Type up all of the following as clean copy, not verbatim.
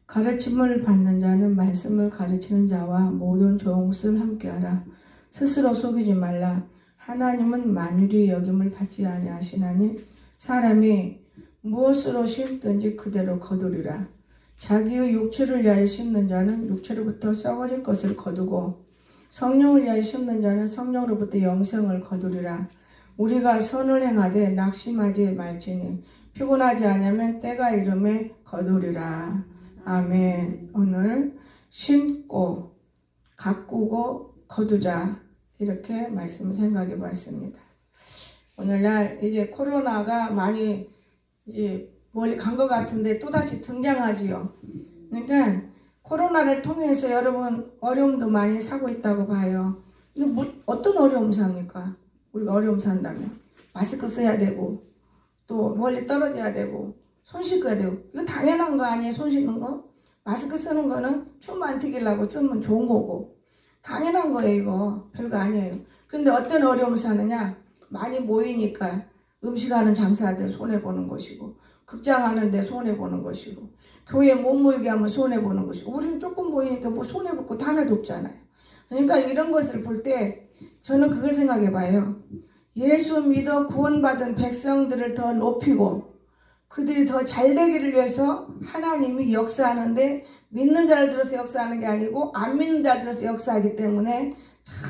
가르침을 받는 자는 말씀을 가르치는 자와 모든 종을 함께하라. 스스로 속이지 말라. 하나님은 만유리 여김을 받지 아니하시나니 사람이 무엇으로 심든지 그대로 거두리라. 자기의 육체를 위하여 심는 자는 육체로부터 썩어질 것을 거두고 성령을 위하여 심는 자는 성령으로부터 영생을 거두리라. 우리가 선을 행하되 낙심하지 말지니 피곤하지 아니하면 때가 이름에 거두리라. 아멘. 오늘 심고 가꾸고 거두자 이렇게 말씀 생각해 봤습니다. 오늘날 이제 코로나가 많이 이제 멀리 간 것 같은데 또다시 등장하지요. 그러니까 코로나를 통해서 여러분 어려움도 많이 사고 있다고 봐요. 어떤 어려움 삽니까? 우리가 어려움 산다면 마스크 써야 되고 또 멀리 떨어져야 되고 손 씻어야 되고 이거 당연한 거 아니에요? 손 씻는 거? 마스크 쓰는 거는 춤 안 튀기려고 쓰면 좋은 거고 당연한 거예요. 이거 별거 아니에요. 근데 어떤 어려움 사느냐? 많이 모이니까 음식하는 장사들 손해보는 것이고 극장하는데 손해보는 것이고 교회 못 모이게 하면 손해보는 것이고 우리는 조금 모이니까 뭐 손해볼 거 하나도 없잖아요. 그러니까 이런 것을 볼 때 저는 그걸 생각해 봐요. 예수 믿어 구원받은 백성들을 더 높이고 그들이 더 잘되기를 위해서 하나님이 역사하는데 믿는 자를 들어서 역사하는 게 아니고 안 믿는 자를 들어서 역사하기 때문에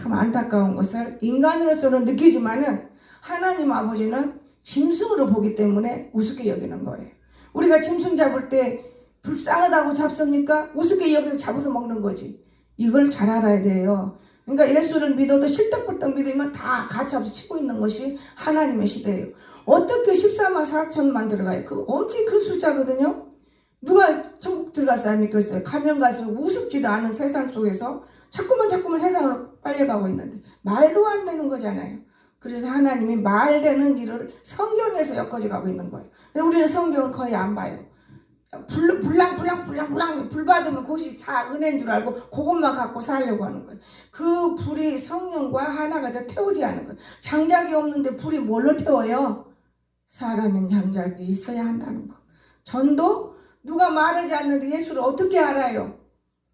참 안타까운 것을 인간으로서는 느끼지만은 하나님 아버지는 짐승으로 보기 때문에 우습게 여기는 거예요. 우리가 짐승 잡을 때 불쌍하다고 잡습니까? 우습게 여기서 잡아서 먹는 거지. 이걸 잘 알아야 돼요. 그러니까 예수를 믿어도 실떡벌떡 믿으면 다 가차없이 치고 있는 것이 하나님의 시대예요. 어떻게 14만 4천만 들어가요? 그 엄청 큰 숫자거든요. 누가 천국 들어가서 안 믿겠어요? 가면 갈수록 우습지도 않은 세상 속에서 자꾸만 세상으로 빨려가고 있는데 말도 안 되는 거잖아요. 그래서 하나님이 말되는 일을 성경에서 엮어져 가고 있는 거예요. 근데 우리는 성경을 거의 안 봐요. 불랑 불 받으면 그것이 다 은혜인 줄 알고 그것만 갖고 살려고 하는 거예요. 그 불이 성령과 하나가 태우지 않은 거예요. 장작이 없는데 불이 뭘로 태워요? 사람은 장작이 있어야 한다는 거. 전도 누가 말하지 않는데 예수를 어떻게 알아요?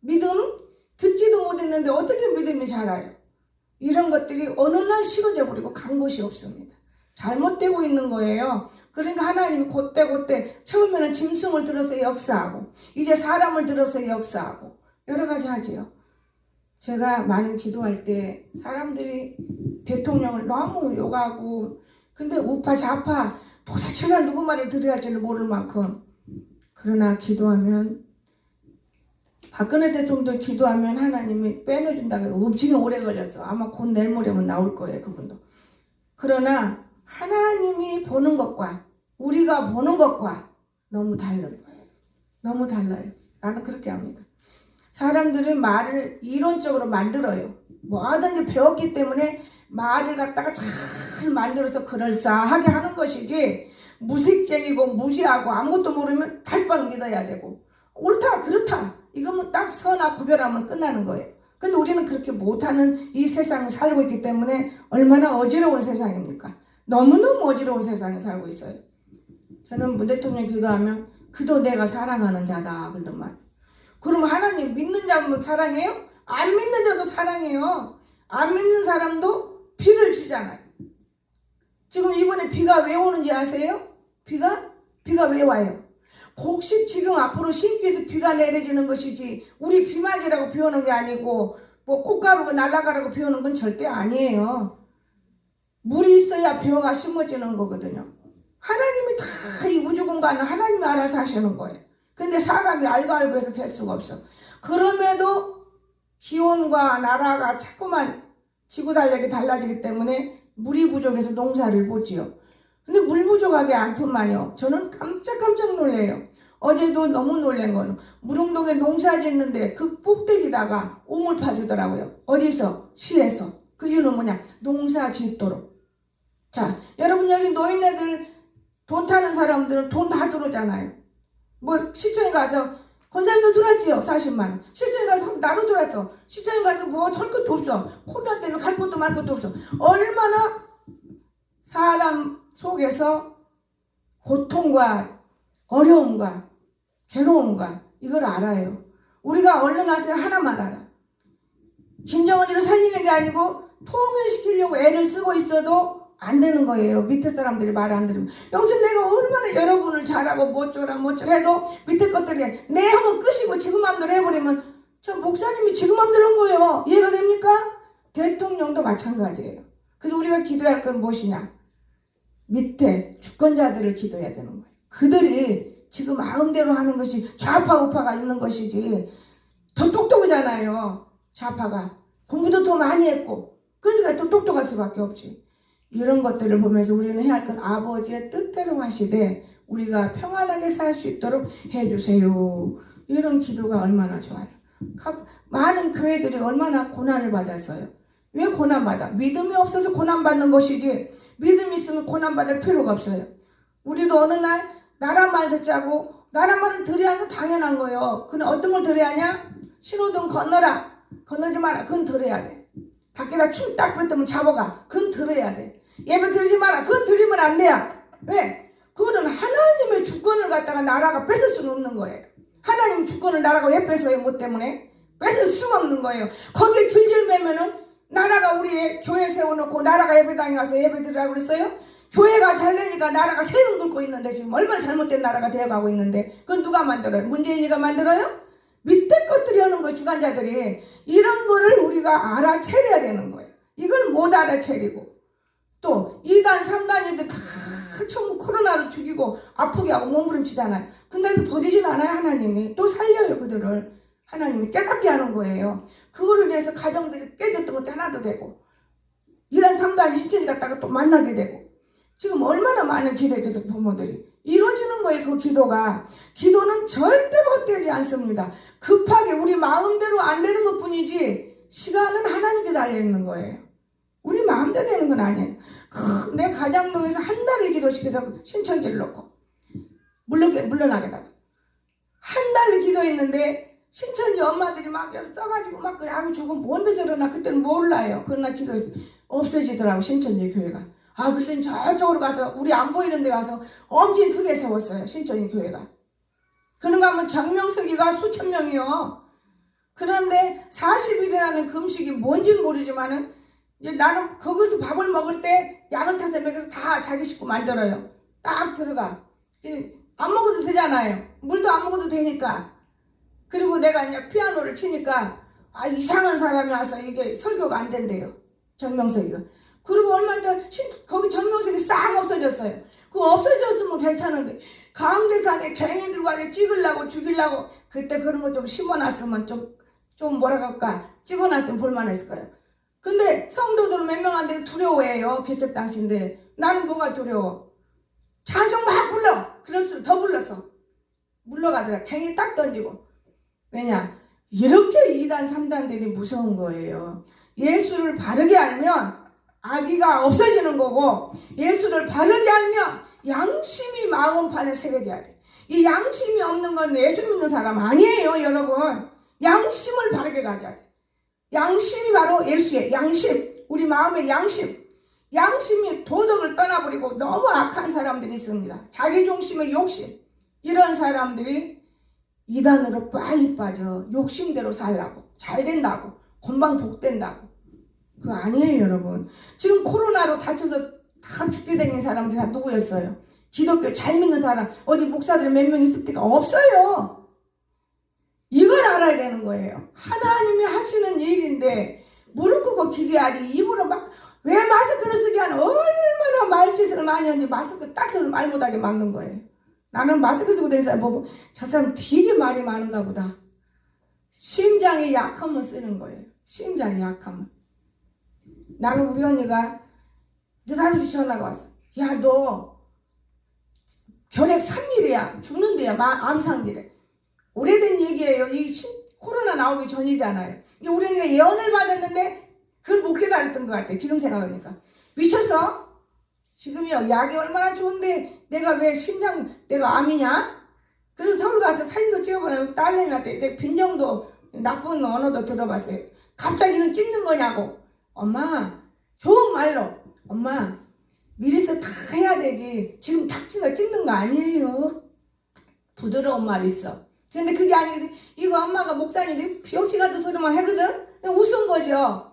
믿음? 듣지도 못했는데 어떻게 믿음이 자라요? 이런 것들이 어느 날 식어져 버리고 간 곳이 없습니다. 잘못되고 있는 거예요. 그러니까 하나님이 그때 처음에는 짐승을 들어서 역사하고 이제 사람을 들어서 역사하고 여러 가지 하지요. 제가 많은 기도할 때 사람들이 대통령을 너무 욕하고 근데 우파 좌파 도대체가 누구 말을 들어야 할지를 모를 만큼 그러나 기도하면 박근혜 대통령도 기도하면 하나님이 빼내준다고 엄청 오래 걸렸어. 아마 곧 내일 모레면 나올 거예요. 그분도. 그러나 하나님이 보는 것과 우리가 보는 것과 너무 다른 거예요. 너무 달라요. 나는 그렇게 합니다. 사람들은 말을 이론적으로 만들어요. 뭐하든지 배웠기 때문에 말을 갖다가 잘 만들어서 그럴싸하게 하는 것이지 무식쟁이고 무시하고 아무것도 모르면 달빵 믿어야 되고 옳다 그렇다 이거면 딱 선악 구별하면 끝나는 거예요. 근데 우리는 그렇게 못하는 이 세상에 살고 있기 때문에 얼마나 어지러운 세상입니까? 너무너무 어지러운 세상에 살고 있어요. 저는 문 대통령 기도하면 그도 내가 사랑하는 자다 그러더만. 그럼 하나님 믿는 자면 사랑해요? 안 믿는 자도 사랑해요. 안 믿는 사람도 비를 주잖아요. 지금 이번에 비가 왜 오는지 아세요? 비가 왜 와요? 혹시 지금 앞으로 신기해서 비가 내려지는 것이지 우리 비 맞으라고 비 오는 게 아니고 뭐 꽃가루가 날아가라고 비 오는 건 절대 아니에요. 물이 있어야 벼가 심어지는 거거든요. 하나님이 다 이 우주 공간은 하나님이 알아서 하시는 거예요. 근데 사람이 알고 해서 될 수가 없어. 그럼에도 기온과 나라가 자꾸만 지구 달력이 달라지기 때문에 물이 부족해서 농사를 못 지어. 근데 물 부족하게 않더만요. 저는 깜짝 놀래요. 어제도 너무 놀란 거는 무릉동에 농사 짓는데 그 꼭대기다가 우물 파주더라고요. 어디서? 시에서. 그 이유는 뭐냐? 농사 짓도록. 자, 여러분 여기 노인네들 돈 타는 사람들은 돈 다 들어오잖아요. 뭐 시청에 가서 권사님도 들어왔지요. 40만 원. 시청에 가서 나도 들어왔어. 시청에 가서 뭐 할 것도 없어. 코로나 때문에 갈 것도 말 것도 없어. 얼마나 사람 속에서 고통과 어려움과 괴로움과 이걸 알아요. 우리가 얼른 할 때 하나만 알아. 김정은이를 살리는 게 아니고 통일시키려고 애를 쓰고 있어도 안 되는 거예요. 밑에 사람들이 말 안 들으면. 여기서 내가 얼마나 여러분을 잘하고 뭐쩌라 해도 밑에 것들이 내 하면 끝이고 지금 맘대로 해버리면 저 목사님이 지금 맘대로 한 거예요. 이해가 됩니까? 대통령도 마찬가지예요. 그래서 우리가 기도할 건 무엇이냐? 밑에 주권자들을 기도해야 되는 거예요. 그들이 지금 마음대로 하는 것이 좌파 우파가 있는 것이지 더 똑똑하잖아요. 좌파가 공부도 더 많이 했고 그러니까 더 똑똑할 수밖에 없지. 이런 것들을 보면서 우리는 해야 할 건 아버지의 뜻대로 하시되 우리가 평안하게 살 수 있도록 해주세요. 이런 기도가 얼마나 좋아요. 많은 교회들이 얼마나 고난을 받았어요. 왜 고난받아? 믿음이 없어서 고난받는 것이지 믿음이 있으면 고난받을 필요가 없어요. 우리도 어느 날 나라 말 듣자고 나라 말을 들어야 하는 건 당연한 거예요. 근데 어떤 걸 들어야 하냐? 신호등 건너라. 건너지 마라. 그건 들어야 돼. 밖에다 춤 딱 뱉으면 잡아가. 그건 들어야 돼. 예배 드리지 마라. 그건 드리면 안 돼요. 왜? 그거는 하나님의 주권을 갖다가 나라가 뺏을 수는 없는 거예요. 하나님 주권을 나라가 왜 뺏어요? 뭐 때문에? 뺏을 수가 없는 거예요. 거기에 질질 매면은 나라가 우리 교회 세워놓고 나라가 예배당에 가서 예배 드리라고 그랬어요? 교회가 잘 되니까 나라가 세금 긁고 있는데 지금 얼마나 잘못된 나라가 되어가고 있는데 그건 누가 만들어요? 문재인이가 만들어요? 밑에 것들이 하는 거예요. 주관자들이. 이런 거를 우리가 알아채려야 되는 거예요. 이걸 못 알아채리고 또 2단 3단이들 다 전부 코로나로 죽이고 아프게 하고 몸부림치잖아요. 근데 버리진 않아요. 하나님이 또 살려요. 그들을 하나님이 깨닫게 하는 거예요. 그거를 위해서 가정들이 깨졌던 것도 하나도 되고 2단 3단이 신천지 갔다가 또 만나게 되고 지금 얼마나 많은 기도에서 부모들이 이루어지는 거예요. 그 기도가. 기도는 절대로 헛되지 않습니다. 급하게 우리 마음대로 안 되는 것 뿐이지 시간은 하나님께 달려있는 거예요. 우리 마음대로 되는 건 아니에요. 내 가장동에서 한 달을 기도시켜서 신천지를 놓고 물러나게다가 한 달을 기도했는데 신천지 엄마들이 막 써가지고 막 그래 아유 저건 뭔데 저러나 그때는 몰라요. 그러나 기도해서 없어지더라고 신천지 교회가. 아 그러더니 저쪽으로 가서 우리 안 보이는 데 가서 엄청 크게 세웠어요. 신천지 교회가. 그런가 하면 정명석이가 수천 명이요. 그런데 40일이라는 금식이 뭔지는 모르지만은 나는 거기서 밥을 먹을 때 약을 타서 먹여서 다 자기 식구 만들어요. 딱 들어가. 안 먹어도 되잖아요. 물도 안 먹어도 되니까. 그리고 내가 이제 피아노를 치니까 아 이상한 사람이 와서 이게 설교가 안 된대요. 정명석이가. 그리고 얼마 전에 거기 정명석이 싹 없어졌어요. 그거 없어졌으면 괜찮은데 강대상에 갱이들 가서 찍으려고 죽이려고 그때 그런 거 좀 심어놨으면 좀 뭐라 할까 찍어놨으면 볼만했을 거예요. 근데 성도들은 몇 명 안 되게 두려워해요. 개척 당시인데 나는 뭐가 두려워. 찬송 막 불러. 그럴수록 더 불렀어. 물러가더라. 갱이 딱 던지고. 왜냐? 이렇게 2단 3단들이 무서운 거예요. 예수를 바르게 알면 악의가 없어지는 거고 예수를 바르게 알면 양심이 마음판에 새겨져야 돼. 이 양심이 없는 건 예수 믿는 사람 아니에요. 여러분. 양심을 바르게 가져야 돼. 양심이 바로 예수의 양심. 우리 마음의 양심. 양심이 도덕을 떠나버리고 너무 악한 사람들이 있습니다. 자기중심의 욕심. 이런 사람들이 이단으로 빨리 빠져. 욕심대로 살라고. 잘 된다고. 금방 복된다고. 그거 아니에요 여러분. 지금 코로나로 다쳐서 다 죽게 된 사람들 다 누구였어요? 기독교 잘 믿는 사람 어디 목사들 몇 명 있을 때가 없어요. 이걸 알아야 되는 거예요. 하나님이 하시는 일인데 무릎 꿇고 기대하리 입으로 막 왜 마스크를 쓰게 하는 얼마나 말짓을 많이 하는지 마스크 딱 써서 말 못하게 막는 거예요. 나는 마스크 쓰고 다니는 사람 보고 저 사람 되게 말이 많은가 보다. 심장이 약하면 쓰는 거예요. 심장이 약하면. 나는 우리 언니가 늦어서 전화가 왔어. 야 너 결핵 3일이야. 죽는데야 암상이래. 오래된 얘기예요. 이 코로나 나오기 전이잖아요. 우리 언니가 예언을 받았는데 그걸 못 깨달았던 것 같아. 지금 생각하니까. 미쳤어? 지금이요. 약이 얼마나 좋은데 내가 왜 내가 암이냐? 그래서 서울 가서 사진도 찍어보려고 딸내미한테 내 빈정도 나쁜 언어도 들어봤어요. 갑자기는 찍는 거냐고. 엄마 좋은 말로 엄마 미리서 다 해야 되지. 지금 탁 찍는 거 아니에요. 부드러운 말이 있어. 근데 그게 아니거든. 이거 엄마가 목사님들이 병신 같은 소리만 하거든. 그냥 웃은 거죠.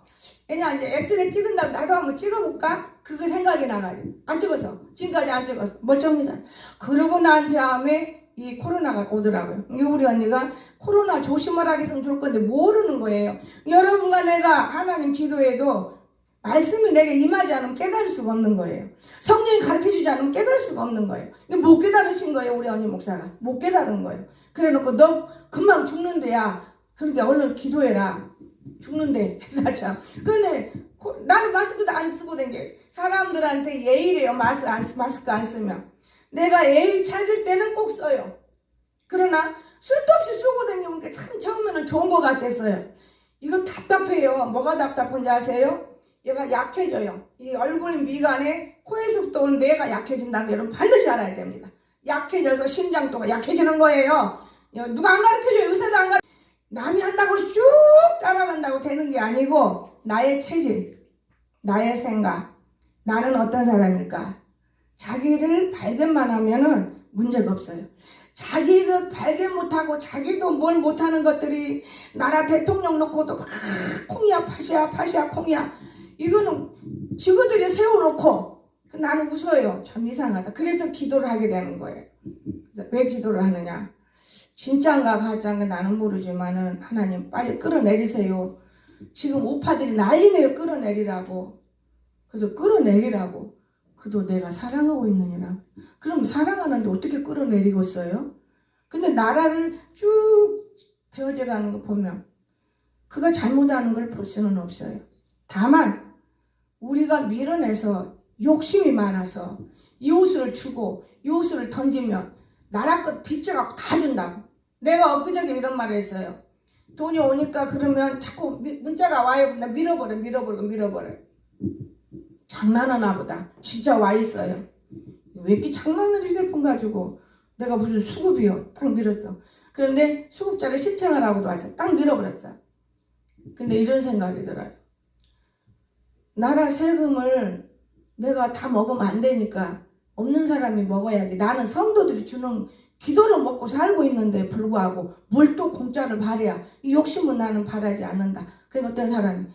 그냥 이제 엑스레이 찍은다고 나도 한번 찍어볼까? 그거 생각이 나가지고 안 찍었어. 지금까지 안 찍었어. 멀쩡해잖아. 그러고 난 다음에 이 코로나가 오더라고요. 우리 언니가 코로나 조심하라 했으면 좋을 건데 모르는 거예요. 여러분과 내가 하나님 기도해도 말씀이 내게 임하지 않으면 깨달을 수가 없는 거예요. 성령이 가르쳐주지 않으면 깨달을 수가 없는 거예요. 못 깨달으신 거예요. 우리 언니 목사가. 못 깨달은 거예요. 그래 놓고 너 금방 죽는데야. 그러니까 얼른 기도해라. 죽는데. 나 참. 근데 나는 마스크도 안 쓰고 댕겨. 사람들한테 예의래요. 마스크 안 쓰면. 내가 예의 차릴 때는 꼭 써요. 그러나 쓸데없이 쓰고 다니니까 참 처음에는 좋은 것 같았어요. 이거 답답해요. 뭐가 답답한지 아세요? 얘가 약해져요. 이 얼굴 미간에 코에서부터 오는 뇌가 약해진다는 거 여러분 반드시 알아야 됩니다. 약해져서 심장도가 약해지는 거예요. 누가 안 가르쳐줘요. 의사도 안 가르쳐줘요. 남이 한다고 쭉 따라간다고 되는 게 아니고 나의 체질, 나의 생각, 나는 어떤 사람일까? 자기를 발견만 하면은 문제가 없어요. 자기를 발견 못하고 자기도 뭘 못하는 것들이 나라 대통령 놓고도 막 콩이야 팥이야 콩이야 이거는 지구들이 세워놓고 나는 웃어요. 참 이상하다. 그래서 기도를 하게 되는 거예요. 그래서 왜 기도를 하느냐? 진짜인가 가짜인가 나는 모르지만은 하나님 빨리 끌어내리세요. 지금 우파들이 난리네요. 끌어내리라고. 그래서 끌어내리라고. 그도 내가 사랑하고 있느니라. 그럼 사랑하는데 어떻게 끌어내리고 있어요? 근데 나라를 쭉 되어져 가는 거 보면 그가 잘못하는 걸 볼 수는 없어요. 다만 우리가 밀어내서 욕심이 많아서 이웃을 주고 이웃을 던지면 나라 것 빚져갖고 다 준다고. 내가 엊그저께 이런 말을 했어요. 돈이 오니까 그러면 자꾸 문자가 와요. 나 밀어버려. 장난하나 보다. 진짜 와 있어요. 왜 이렇게 장난을 휴대폰 가지고 내가 무슨 수급이요. 딱 밀었어. 그런데 수급자를 신청하라고도 왔어. 딱 밀어버렸어. 근데 이런 생각이 들어요. 나라 세금을 내가 다 먹으면 안 되니까 없는 사람이 먹어야지. 나는 성도들이 주는 기도를 먹고 살고 있는데 불구하고 뭘 또 공짜를 바래야. 이 욕심은 나는 바라지 않는다. 그러니까 어떤 사람이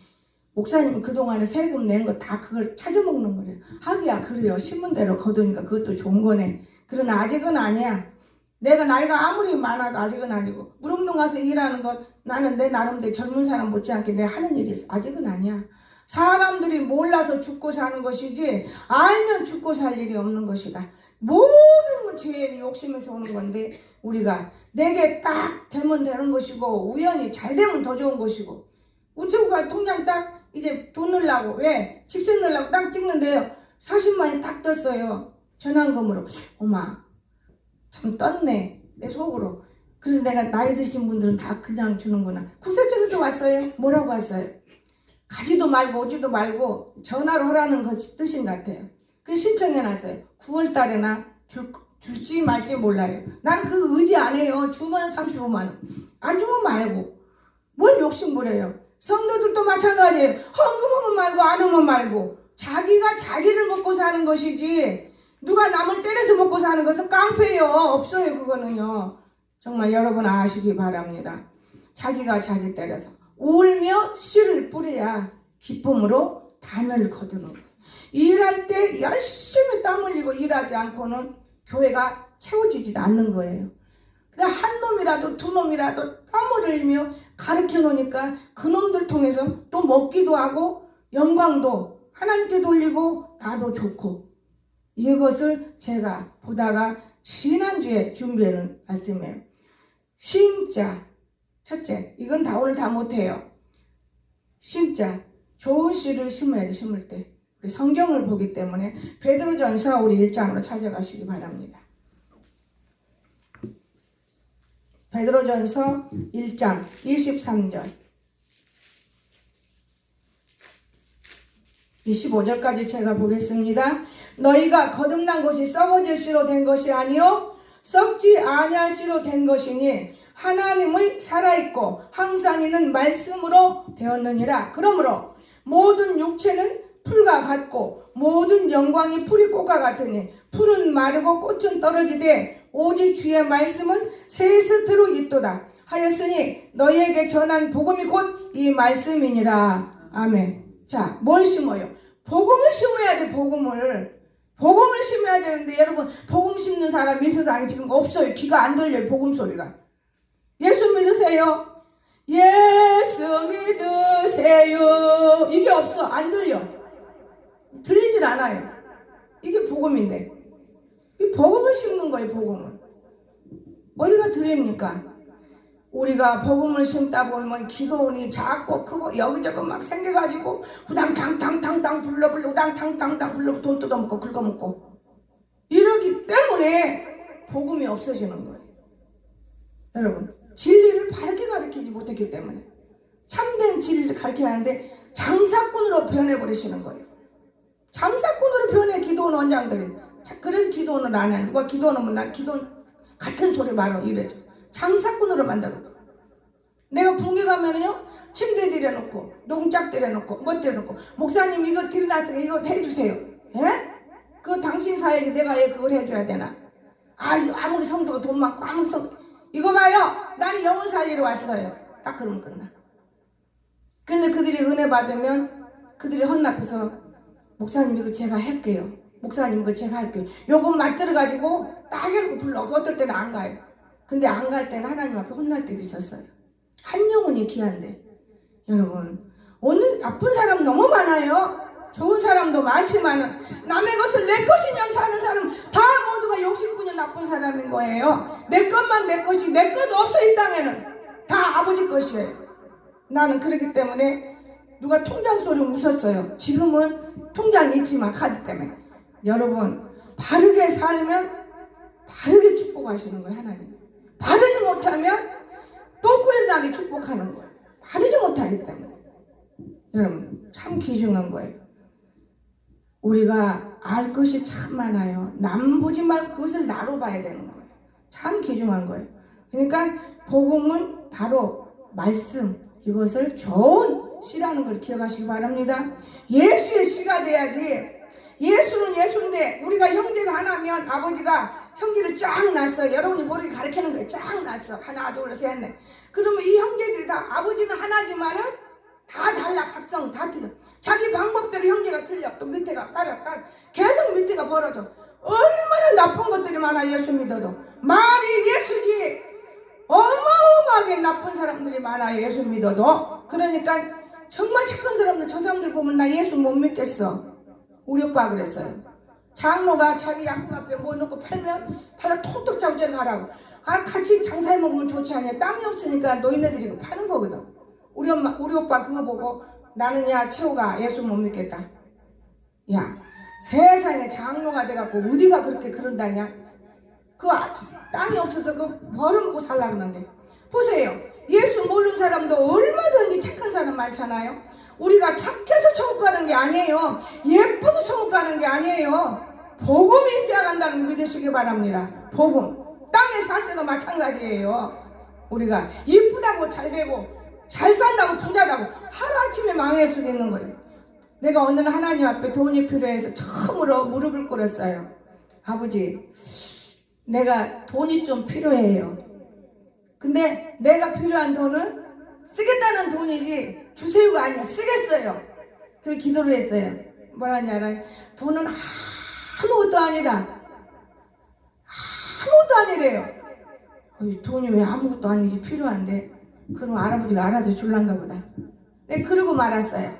목사님이 그동안에 세금 낸 거 다 그걸 찾아먹는 거래요. 하기야 그래요. 신문대로 거두니까 그것도 좋은 거네. 그러나 아직은 아니야. 내가 나이가 아무리 많아도 아직은 아니고 무릉동 가서 일하는 것 나는 내 나름대로 젊은 사람 못지않게 내가 하는 일이 있어. 아직은 아니야. 사람들이 몰라서 죽고 사는 것이지 알면 죽고 살 일이 없는 것이다. 모든 죄의 욕심에서 오는 건데 우리가 내게 딱 되면 되는 것이고 우연히 잘 되면 더 좋은 것이고 우체국가 통장 딱 이제 돈 넣으려고 왜? 집세 넣으려고 딱 찍는데요. 40만이 딱 떴어요. 전환금으로. 어마 참 떴네. 내 속으로. 그래서 내가 나이 드신 분들은 다 그냥 주는구나. 국세청에서 왔어요. 뭐라고 왔어요? 가지도 말고 오지도 말고 전화로 하라는 것이 뜻인 것 같아요. 그 신청해놨어요. 9월 달에나 줄지 말지 몰라요. 난 그 의지 안 해요. 주면 35만 원. 안 주면 말고. 뭘 욕심부려요. 성도들도 마찬가지예요. 헌금하면 말고 안 하면 말고. 자기가 자기를 먹고 사는 것이지 누가 남을 때려서 먹고 사는 것은 깡패예요. 없어요. 그거는요. 정말 여러분 아시기 바랍니다. 자기가 자기 때려서 울며 씨를 뿌려야 기쁨으로 단을 거두는 거예요. 일할 때 열심히 땀 흘리고 일하지 않고는 교회가 채워지지도 않는 거예요. 그냥 한 놈이라도 두 놈이라도 땀을 흘리며 가르쳐 놓으니까 그 놈들 통해서 또 먹기도 하고 영광도 하나님께 돌리고 나도 좋고 이것을 제가 보다가 지난주에 준비하는 말씀이에요. 심자 첫째, 이건 다 오늘 다 못해요. 심자 좋은 씨를 심어야 돼. 심을 때 우리 성경을 보기 때문에 베드로전서 우리 1장으로 찾아가시기 바랍니다. 베드로전서 1장 23절 25절까지 제가 보겠습니다. 너희가 거듭난 것이 썩어질 씨로 된 것이 아니요 썩지 아니할 씨로 된 것이니 하나님의 살아있고 항상 있는 말씀으로 되었느니라. 그러므로 모든 육체는 풀과 같고 모든 영광이 풀이 꽃과 같으니 풀은 마르고 꽃은 떨어지되 오직 주의 말씀은 세스트로 있도다 하였으니 너희에게 전한 복음이 곧 이 말씀이니라. 아멘. 자, 뭘 심어요? 복음을 심어야 돼. 복음을 심어야 되는데 여러분, 복음 심는 사람이 이 세상에 지금 없어요. 귀가 안 들려요. 복음 소리가. 예수 믿으세요. 예수 믿으세요. 이게 없어. 안 들려. 들리질 않아요. 이게 복음인데. 이 복음을 심는 거예요. 복음을. 어디가 들립니까? 우리가 복음을 심다 보면 기도원이 작고 크고 여기저기 막 생겨가지고 우당탕탕탕탕 불러 우당탕탕탕 불러 돈 뜯어먹고 긁어먹고 이러기 때문에 복음이 없어지는 거예요. 여러분, 진리를 바르게 가르치지 못했기 때문에 참된 진리를 가르쳐야 하는데 장사꾼으로 변해버리시는 거예요. 장사꾼으로 변해 기도원 원장들이. 그래서 기도원을 안 해. 누가 기도원 오면 난 기도원 같은 소리 말어 이래죠. 장사꾼으로 만들어. 내가 붕괴 가면은요, 침대 들여놓고, 농짝 들여놓고, 뭐 들여놓고, 목사님 이거 들여놨으니까 이거 해주세요. 예? 그거 당신 사역이 내가 왜 그걸 해줘야 되나? 아무리 성도가 돈 많고, 아무리 성도, 이거 봐요! 나는 영혼 살리러 왔어요. 딱 그러면 끝나. 근데 그들이 은혜 받으면, 그들이 헌납해서, 목사님 이거 제가 할게요. 목사님 이거 제가 할게요. 요건 맞들어가지고, 딱 이러고 불러. 어떨 때는 안 가요. 근데 안 갈 때는 하나님 앞에 혼날 때도 있었어요. 한 영혼이 귀한데. 여러분, 오늘 나쁜 사람 너무 많아요. 좋은 사람도 많지만은 남의 것을 내 것인 양 사는 사람 다 모두가 욕심꾼이 나쁜 사람인 거예요. 내 것만 내 것이, 내 것 없어. 이 땅에는 다 아버지 것이에요. 나는 그렇기 때문에 누가 통장 소리 웃었어요. 지금은 통장이 있지만 카드 때문에. 여러분, 바르게 살면 바르게 축복하시는 거예요. 하나님. 바르지 못하면 똥꾸린 닭이 축복하는 거예요. 바르지 못하기 때문에. 여러분, 참 귀중한 거예요. 우리가 알 것이 참 많아요. 남 보지 말고 그것을 나로 봐야 되는 거예요. 참 귀중한 거예요. 그러니까 복음은 바로 말씀, 이것을 좋은 씨라는 걸 기억하시기 바랍니다. 예수의 씨가 돼야지. 예수는 예수인데 우리가 형제가 하나면 아버지가 형제를 쫙 낳았어요. 여러분이 모르게 가르치는 거예요. 쫙 낳았어. 하나, 둘, 셋, 넷. 그러면 이 형제들이 다 아버지는 하나지만은 다 달라. 각성 다 틀려. 자기 방법대로 형제가 틀려. 또 밑에가 깔아. 계속 밑에가 벌어져. 얼마나 나쁜 것들이 많아. 예수 믿어도. 말이 예수지. 어마어마하게 나쁜 사람들이 많아. 예수 믿어도. 그러니까 정말 착한 사람들, 저 사람들 보면 나 예수 못 믿겠어. 우리 오빠가 그랬어요. 장로가 자기 약국 앞에 뭐 넣고 팔면 팔아 톡톡 차고 저리 가라고. 같이 장사해 먹으면 좋지 않냐. 땅이 없으니까 노인네들이 파는 거거든. 우리 오빠 그거 보고 나는 야 최호가 예수 못 믿겠다. 야, 세상에 장로가 돼갖고 어디가 그렇게 그런다냐. 그 땅이 없어서 그 벌어먹고 살라 그러는데. 보세요. 예수 모르는 사람도 얼마든지 착한 사람 많잖아요. 우리가 착해서 천국 가는 게 아니에요. 예뻐서 천국 가는 게 아니에요. 복음이 있어야 간다는 걸 믿으시기 바랍니다. 복음. 땅에 살 때도 마찬가지예요. 우리가 이쁘다고 잘 되고 잘 산다고 부자다고 하루아침에 망할 수도 있는 거예요. 내가 오늘 하나님 앞에 돈이 필요해서 처음으로 무릎을 꿇었어요. 아버지, 내가 돈이 좀 필요해요. 근데 내가 필요한 돈은 쓰겠다는 돈이지 주세요가 아니야. 쓰겠어요. 그렇게 기도를 했어요. 뭐라는지 알아요? 돈은 아무것도 아니다. 아무것도 아니래요. 돈이 왜 아무것도 아니지 필요한데. 그럼 할아버지가 알아서 줄란가 보다. 네, 그러고 말았어요.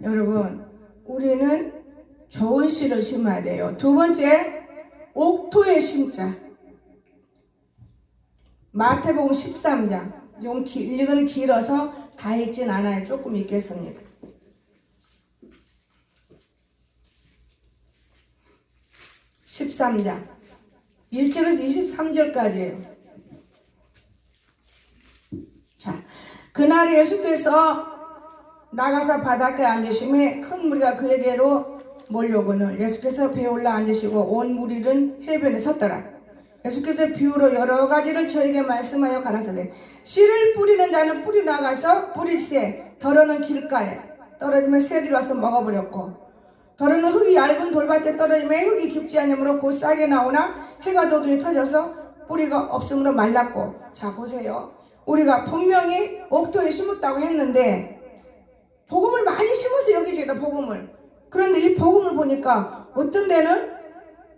여러분, 우리는 좋은 씨를 심어야 돼요. 두 번째, 옥토에 심자. 마태복음 13장. 이거는 길어서 다 읽진 않아요. 조금 읽겠습니다. (13장) 1절에서 23절까지예요. 자, 그날 예수께서 나가사 바닷가에 앉으심에 큰 무리가 그에게로 몰려오거늘 예수께서 배에 올라 앉으시고 온 무리는 해변에 섰더라. 예수께서 비유로 여러 가지를 저에게 말씀하여 가라사대 씨를 뿌리는 자는 뿌리 나가서 뿌릴새 더러는 길가에 떨어지면 새들이 와서 먹어버렸고 더러는 흙이 얇은 돌밭에 떨어지면 흙이 깊지 않으므로 곧 싹이 나오나 해가 돋으니 터져서 뿌리가 없으므로 말랐고. 자 보세요. 우리가 분명히 옥토에 심었다고 했는데 복음을 많이 심었어요. 여기저기다 복음을. 그런데 이 복음을 보니까 어떤 데는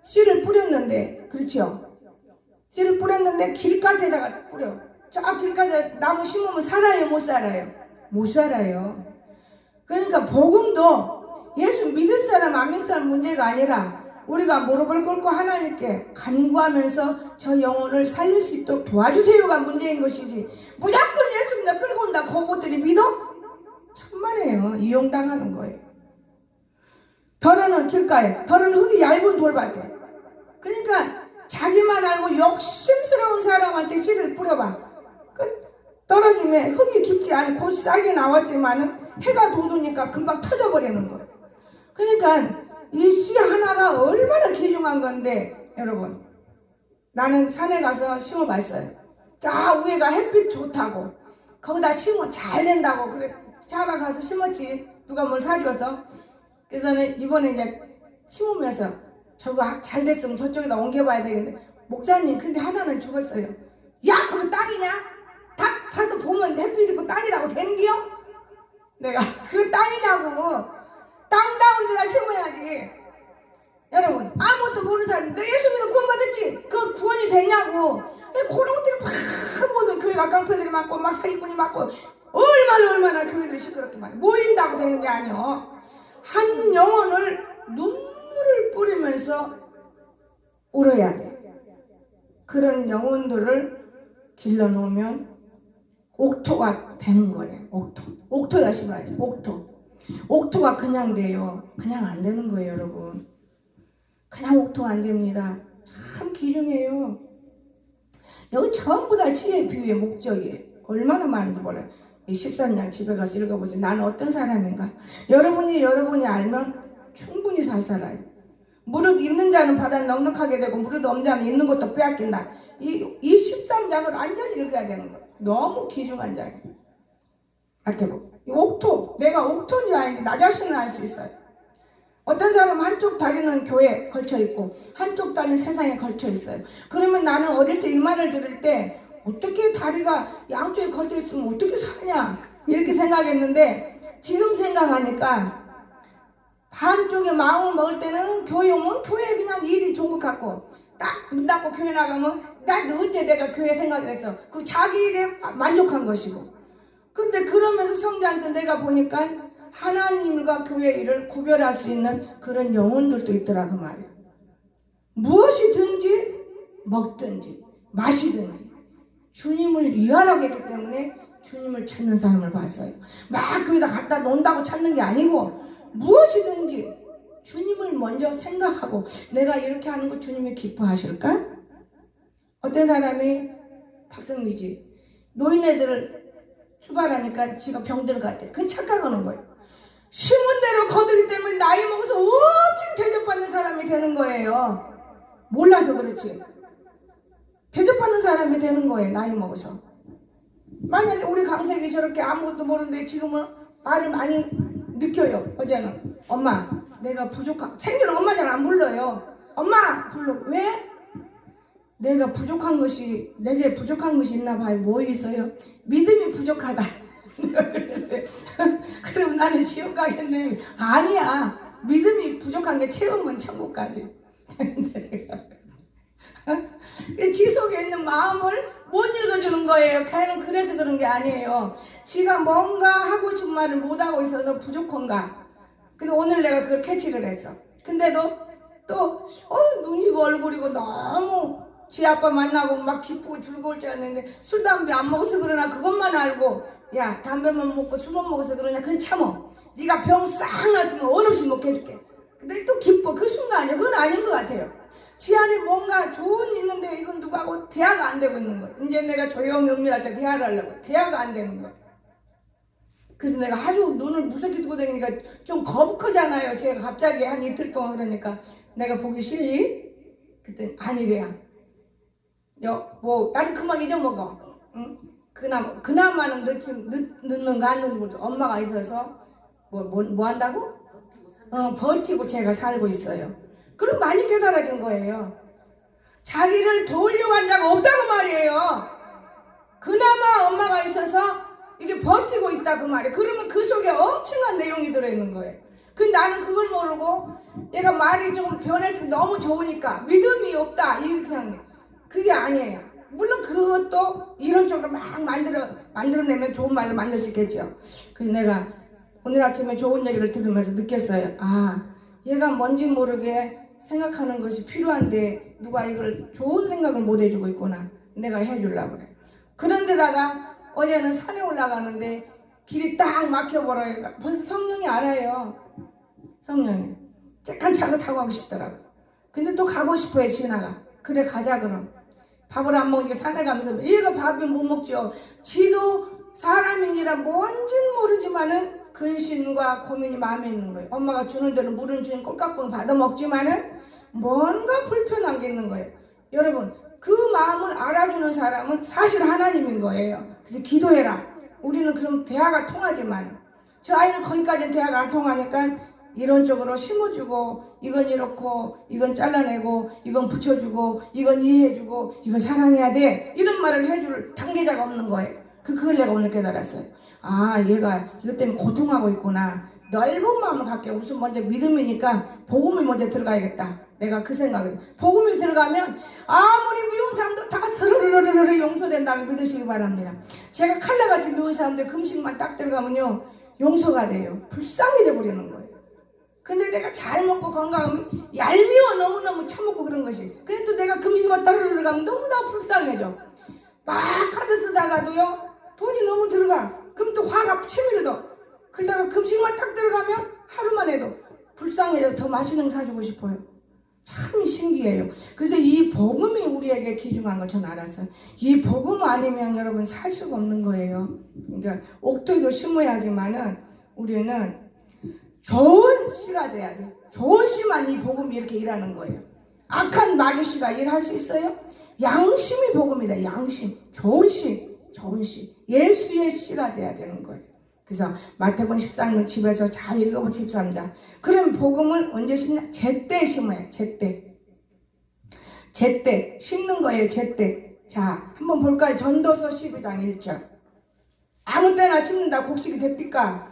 씨를 뿌렸는데, 그렇죠? 씨를 뿌렸는데 길가에다가 뿌려. 저 길가에 나무 심으면 살아요, 못 살아요? 못 살아요. 그러니까 복음도 예수 믿을 사람 안 믿을 사람 문제가 아니라 우리가 무릎을 꿇고 하나님께 간구하면서 저 영혼을 살릴 수 있도록 도와주세요가 문제인 것이지, 무조건 예수 믿어 끌고 온다 그것들이 믿어? 천만에요. 이용당하는 거예요. 덜어는 길가에, 덜어는 흙이 얇은 돌밭에. 그러니까 자기만 알고 욕심스러운 사람한테 씨를 뿌려봐. 떨어지면 흙이 깊지 않고 곧 싹이 나왔지만은 해가 돋으니까 금방 터져버리는 거예요. 그러니까 이 씨 하나가 얼마나 귀중한 건데, 여러분, 나는 산에 가서 심어봤어요. 저 위에가 햇빛 좋다고 거기다 심으면 잘 된다고 그래 자라가서 심었지. 누가 뭘 사줘서. 그래서는 이번에 이제 심으면서 저거 잘 됐으면 저쪽에다 옮겨봐야 되겠는데, 목사님 근데 하나는 죽었어요. 야 그거 땅이냐? 딱 봐서 보면 햇빛 있고 땅이라고 되는기요? 내가 그거 땅이냐고. 땅다운 데다 심어야지. 여러분 아무것도 모르는 사람, 너 예수 믿어 구원 받았지? 그 구원이 되냐고. 그런 것들이 막 모든 교회가 깡패들이 많고 막 사기꾼이 많고 얼마나 교회들이 시끄럽게 많이 모인다고 되는 게 아니요. 한 영혼을 눈물을 뿌리면서 울어야 돼. 그런 영혼들을 길러놓으면 옥토가 되는 거예요. 옥토 다시 말하지. 옥토가 그냥 돼요. 그냥 안 되는 거예요, 여러분. 그냥 옥토 안 됩니다. 참 귀중해요. 여기 전부 다 시의 비유의 목적이에요. 얼마나 많은지 몰라요. 이 13장 집에 가서 읽어보세요. 나는 어떤 사람인가? 여러분이 알면 충분히 잘 살아요. 무릇 있는 자는 바다에 넉넉하게 되고 무릇 없는 자는 있는 것도 빼앗긴다. 이 13장을 완전히 읽어야 되는 거예요. 너무 귀중한 장이에요. 마태복음. 옥토, 내가 옥토인지 아닌지 나 자신을 알 수 있어요. 어떤 사람은 한쪽 다리는 교회에 걸쳐 있고 한쪽 다리는 세상에 걸쳐 있어요. 그러면 나는 어릴 때 이 말을 들을 때 어떻게 다리가 양쪽에 걸쳐 있으면 어떻게 사냐 이렇게 생각했는데, 지금 생각하니까 반쪽에 마음을 먹을 때는 교회 오면 교회 그냥 일이 좋은 것 같고, 딱 문 닫고 교회 나가면 나 언제 내가 교회 생각을 했어. 그 자기 일에 만족한 것이고. 근데 그러면서 성장해서 내가 보니까 하나님과 교회 일을 구별할 수 있는 그런 영혼들도 있더라고 말이야. 무엇이든지 먹든지 마시든지 주님을 위하라고 했기 때문에 주님을 찾는 사람을 봤어요. 막 교회다 갖다 놓는다고 찾는 게 아니고 무엇이든지 주님을 먼저 생각하고, 내가 이렇게 하는 거 주님이 기뻐하실까? 어떤 사람이 박성미지 노인네들을 출발하니까 지가 병들어 갔대. 그건 착각하는 거예요. 심은 대로 거두기 때문에 나이 먹어서 엄청 대접받는 사람이 되는 거예요. 몰라서 그렇지. 대접받는 사람이 되는 거예요. 나이 먹어서. 만약에 우리 강석이 저렇게 아무것도 모르는데 지금은 말을 많이 느껴요. 어제는 엄마 내가 부족한, 생기는 엄마 잘 안 불러요. 엄마 불러. 왜? 내가 부족한 것이, 내게 부족한 것이 있나 봐요. 뭐 있어요? 믿음이 부족하다. 그랬어요. 그럼 나는 지옥 가겠네. 아니야. 믿음이 부족한 게 채우면 천국까지. 지속에 있는 마음을 못 읽어주는 거예요. 걔는 그래서 그런 게 아니에요. 지가 뭔가 하고 싶은 말을 못하고 있어서 부족한가. 근데 오늘 내가 그걸 캐치를 했어. 근데도 또 눈이고 얼굴이고 너무 지 아빠 만나고 막 기쁘고 즐거울 줄 알았는데 술 담배 안 먹어서 그러나 그것만 알고, 야 담배만 먹고 술만 먹어서 그러냐, 그건 참어. 네가 병 싹 났으면 원 없이 먹게 해줄게. 근데 또 기뻐. 그 순간이야. 그건 아닌 것 같아요. 지 안에 뭔가 좋은 있는데 이건 누구하고 대화가 안 되고 있는 거야. 이제 내가 조용히 음미할 때 대화를 하려고. 대화가 안 되는 거야. 그래서 내가 아주 눈을 무섭게 뜨고 다니니까 좀 거북하잖아요. 제가 갑자기 한 이틀 동안 그러니까 내가 보기 싫니? 그랬더니 아니래야. 나는 그만 잊어먹어. 응? 그나마는 늦는 거 안 늦는 거죠. 엄마가 있어서 뭐 한다고? 버티고 제가 살고 있어요. 그럼 많이 깨달아진 거예요. 자기를 도우려고 한 자가 없다고 말이에요. 그나마 엄마가 있어서 이게 버티고 있다 그 말이에요. 그러면 그 속에 엄청난 내용이 들어있는 거예요. 근데 나는 그걸 모르고 얘가 말이 조금 변해서 너무 좋으니까 믿음이 없다 이렇게 생각해. 그게 아니에요. 물론 그것도 이론적으로 막 만들어내면 좋은 말로 만들 수 있겠죠. 그래서 내가 오늘 아침에 좋은 얘기를 들으면서 느꼈어요. 아, 얘가 뭔지 모르게 생각하는 것이 필요한데 누가 이걸 좋은 생각을 못 해주고 있구나. 내가 해주려고 그래. 그런데다가 어제는 산에 올라가는데 길이 딱 막혀버려요. 벌써 성령이 알아요. 성령이 쬐깐 차가 타고 가고 싶더라고. 근데 또 가고 싶어요. 지나가. 그래 가자 그럼. 밥을 안 먹으니까 산에 가면서 얘가 밥을 못 먹죠. 지도 사람이니라 뭔진 모르지만은 근심과 고민이 마음에 있는 거예요. 엄마가 주는 대로 물은 주는 꼴깍꼴 받아 먹지만은 뭔가 불편한 게 있는 거예요. 여러분 그 마음을 알아주는 사람은 사실 하나님인 거예요. 그래서 기도해라. 우리는 그럼 대화가 통하지만 저 아이는 거기까지는 대화가 안 통하니까 이론적으로 심어주고 이건 이렇고 이건 잘라내고 이건 붙여주고 이건 이해해주고 이건 사랑해야 돼 이런 말을 해줄 단계자가 없는 거예요. 그걸 내가 오늘 깨달았어요. 아 얘가 이것 때문에 고통하고 있구나. 넓은 마음을 갖게 우선 먼저 믿음이니까 복음이 먼저 들어가야겠다. 내가 그 생각을 복음이 들어가면 아무리 미운 사람도 다 스르르르르 용서된다는 걸 믿으시기 바랍니다. 제가 칼날같이 미운 사람들 금식만 딱 들어가면요 용서가 돼요. 불쌍해져 버리는 거예요. 근데 내가 잘 먹고 건강하면 얄미워 너무너무 처먹고 그런 것이. 근데 또 내가 금식만 따르르 가면 너무나 불쌍해져. 막 카드 쓰다가도요 돈이 너무 들어가. 그럼 또 화가 치밀어. 그러다가 금식만 딱 들어가면 하루만 해도 불쌍해져 더 맛있는 거 사주고 싶어요. 참 신기해요. 그래서 이 복음이 우리에게 귀중한 걸 전 알았어요. 이 복음 아니면 여러분 살 수가 없는 거예요. 그러니까 옥토이도 심어야지만은 우리는 좋은 씨가 돼야 돼. 좋은 씨만 이 복음이 이렇게 일하는 거예요. 악한 마귀 씨가 일할 수 있어요? 양심이 복음이다. 양심. 좋은 씨. 좋은 씨. 예수의 씨가 돼야 되는 거예요. 그래서 마태복음 13장 집에서 잘 읽어보세요. 13장. 그럼 복음을 언제 심냐? 제때 심어요. 제때. 제때. 심는 거예요. 제때. 자, 한번 볼까요? 전도서 12장 1절. 아무 때나 심는다. 곡식이 됩니까?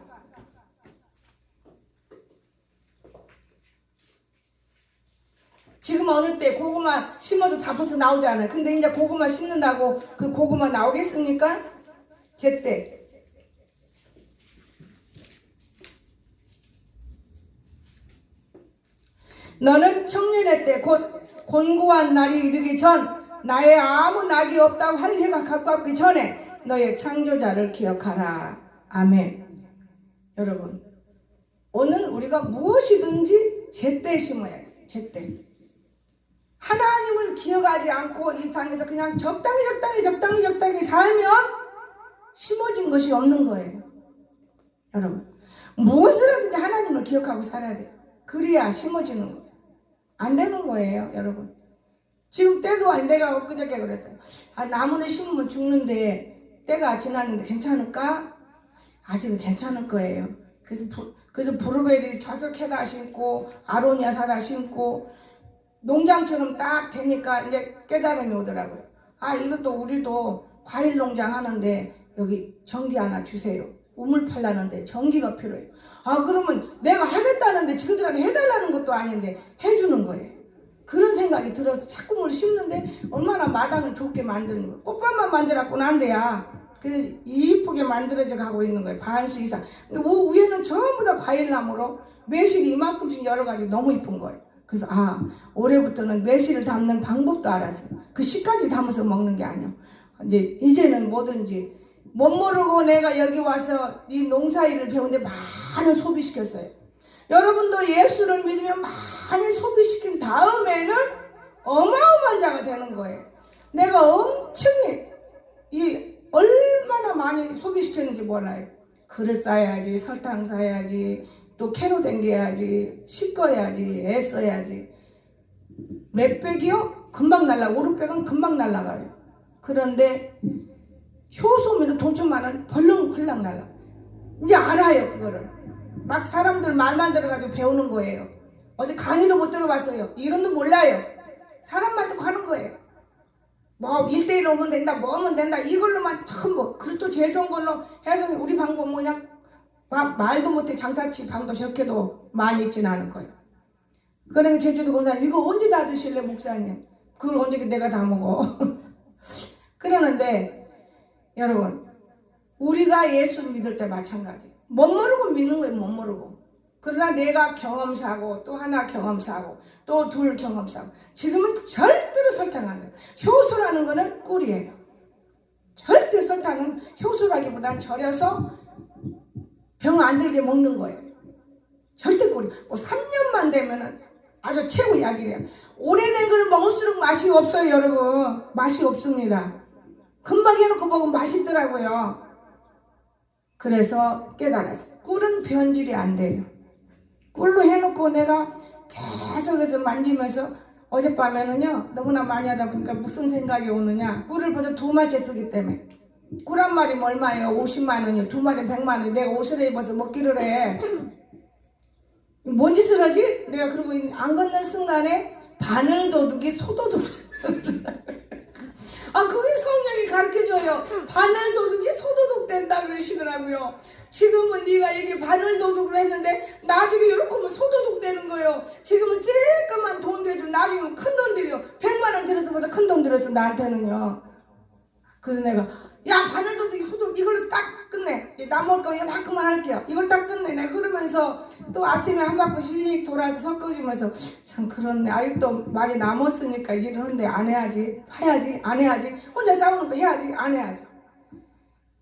지금 어느 때 고구마 심어서 다 벌써 나오잖아요. 근데 이제 고구마 심는다고 그 고구마 나오겠습니까? 제때. 너는 청년의 때 곧 곤고한 날이 이르기 전 나의 아무 낙이 없다고 할 해가 가깝기 전에 너의 창조자를 기억하라. 아멘. 여러분 오늘 우리가 무엇이든지 제때 심어야 돼. 제때. 하나님을 기억하지 않고 이 땅에서 그냥 적당히 살면 심어진 것이 없는 거예요. 여러분 무엇을 하든지 하나님을 기억하고 살아야 돼요. 그래야 심어지는 거예요. 안 되는 거예요. 여러분 지금 때도 아니 내가 엊그저께 그랬어요. 아, 나무를 심으면 죽는데 때가 지났는데 괜찮을까? 아직은 괜찮을 거예요. 그래서 브루베리 저속해다 심고 아로니아 사다 심고 농장처럼 딱 되니까 이제 깨달음이 오더라고요. 아 이것도 우리도 과일 농장 하는데 여기 전기 하나 주세요. 우물 팔라는데 전기가 필요해요. 아 그러면 내가 하겠다는데 지그들한테 해달라는 것도 아닌데 해주는 거예요. 그런 생각이 들어서 자꾸 뭘 심는데 얼마나 마당을 좋게 만드는 거예요. 꽃밭만 만들었구나 안 돼야. 그래서 이쁘게 만들어져 가고 있는 거예요. 반수 이상. 위에는 전부 다 과일나무로 매실이 이만큼씩 여러 가지 너무 이쁜 거예요. 그래서 아 올해부터는 매실을 담는 방법도 알았어요. 그 씨까지 담아서 먹는 게 아니에요. 이제는 뭐든지 못 모르고 내가 여기 와서 이 농사일을 배우는데 많은 소비시켰어요. 여러분도 예수를 믿으면 많이 소비시킨 다음에는 어마어마한 자가 되는 거예요. 내가 엄청히 얼마나 많이 소비시켰는지 몰라요. 그릇 사야지, 설탕 사야지, 또 캐로 댕겨야지, 씻어야지, 애써야지. 몇백이요? 금방 날라가. 5, 600은 금방 날라가요. 그런데 효소면서 돈 좀 많은 벌렁벌렁 날라. 이제 알아요 그거를. 막 사람들 말만 들어가지고 배우는 거예요. 어제 강의도 못 들어봤어요. 이론도 몰라요. 사람 말 듣고 하는 거예요. 뭐 1대1 오면 된다, 뭐 하면 된다, 이걸로만 전부. 그리고 또 제일 좋은 걸로 해서 우리 방법 뭐냐, 말도 못해 장사치 방도 저렇게도 많이 있지는 않을 거예요. 그러니까 제주도 권사님, 이거 언제 다 드실래 목사님? 그걸 언제 내가 다 먹어. 그러는데 여러분, 우리가 예수 믿을 때 마찬가지. 못 모르고 믿는 거예요. 못 모르고. 그러나 내가 경험사고, 또 하나 경험사고, 또 둘 경험사고. 지금은 절대로 설탕 안 해요. 효소라는 거는 꿀이에요. 절대 설탕은 효소라기보단 절여서 병 안 들게 먹는 거예요. 절대 꿀이. 뭐 3년만 되면은 아주 최고 약이래요. 오래된 거를 먹을수록 맛이 없어요, 여러분. 맛이 없습니다. 금방 해놓고 먹으면 맛있더라고요. 그래서 깨달았어요. 꿀은 변질이 안 돼요. 꿀로 해놓고 내가 계속해서 만지면서 어젯밤에는요, 너무나 많이 하다 보니까 무슨 생각이 오느냐. 꿀을 벌써 2마리째 쓰기 때문에. 꿀 한 마리면 얼마예요? 50만 원이요. 2마리 100만 원. 내가 옷을 입어서 먹기를 해. 뭔 짓을 하지? 내가 그러고 안 걷는 순간에 바늘도둑이 소도둑. 그게 성령이 가르쳐줘요. 바늘도둑이 소도둑 된다 그러시더라고요. 지금은 네가 이게 바늘도둑을 했는데 나중에 이렇게 하면 소도둑 되는 거예요. 지금은 쬐까만 돈 들여줘. 나중에 큰 돈 들여. 100만 원 들여서 보다 큰 돈 들였어 나한테는요. 그래서 내가 야, 바늘도둑이 소도둑 이걸로 딱 끝내. 나 먹을 거 이만큼만 할게요. 이걸 딱 끝내. 내가 그러면서 또 아침에 한 바퀴씩 돌아서 섞어주면서 참 그렇네. 아직도 많이 남았으니까 일을 하는데 안 해야지. 해야지. 안 해야지. 혼자 싸우는 거 해야지. 안 해야지.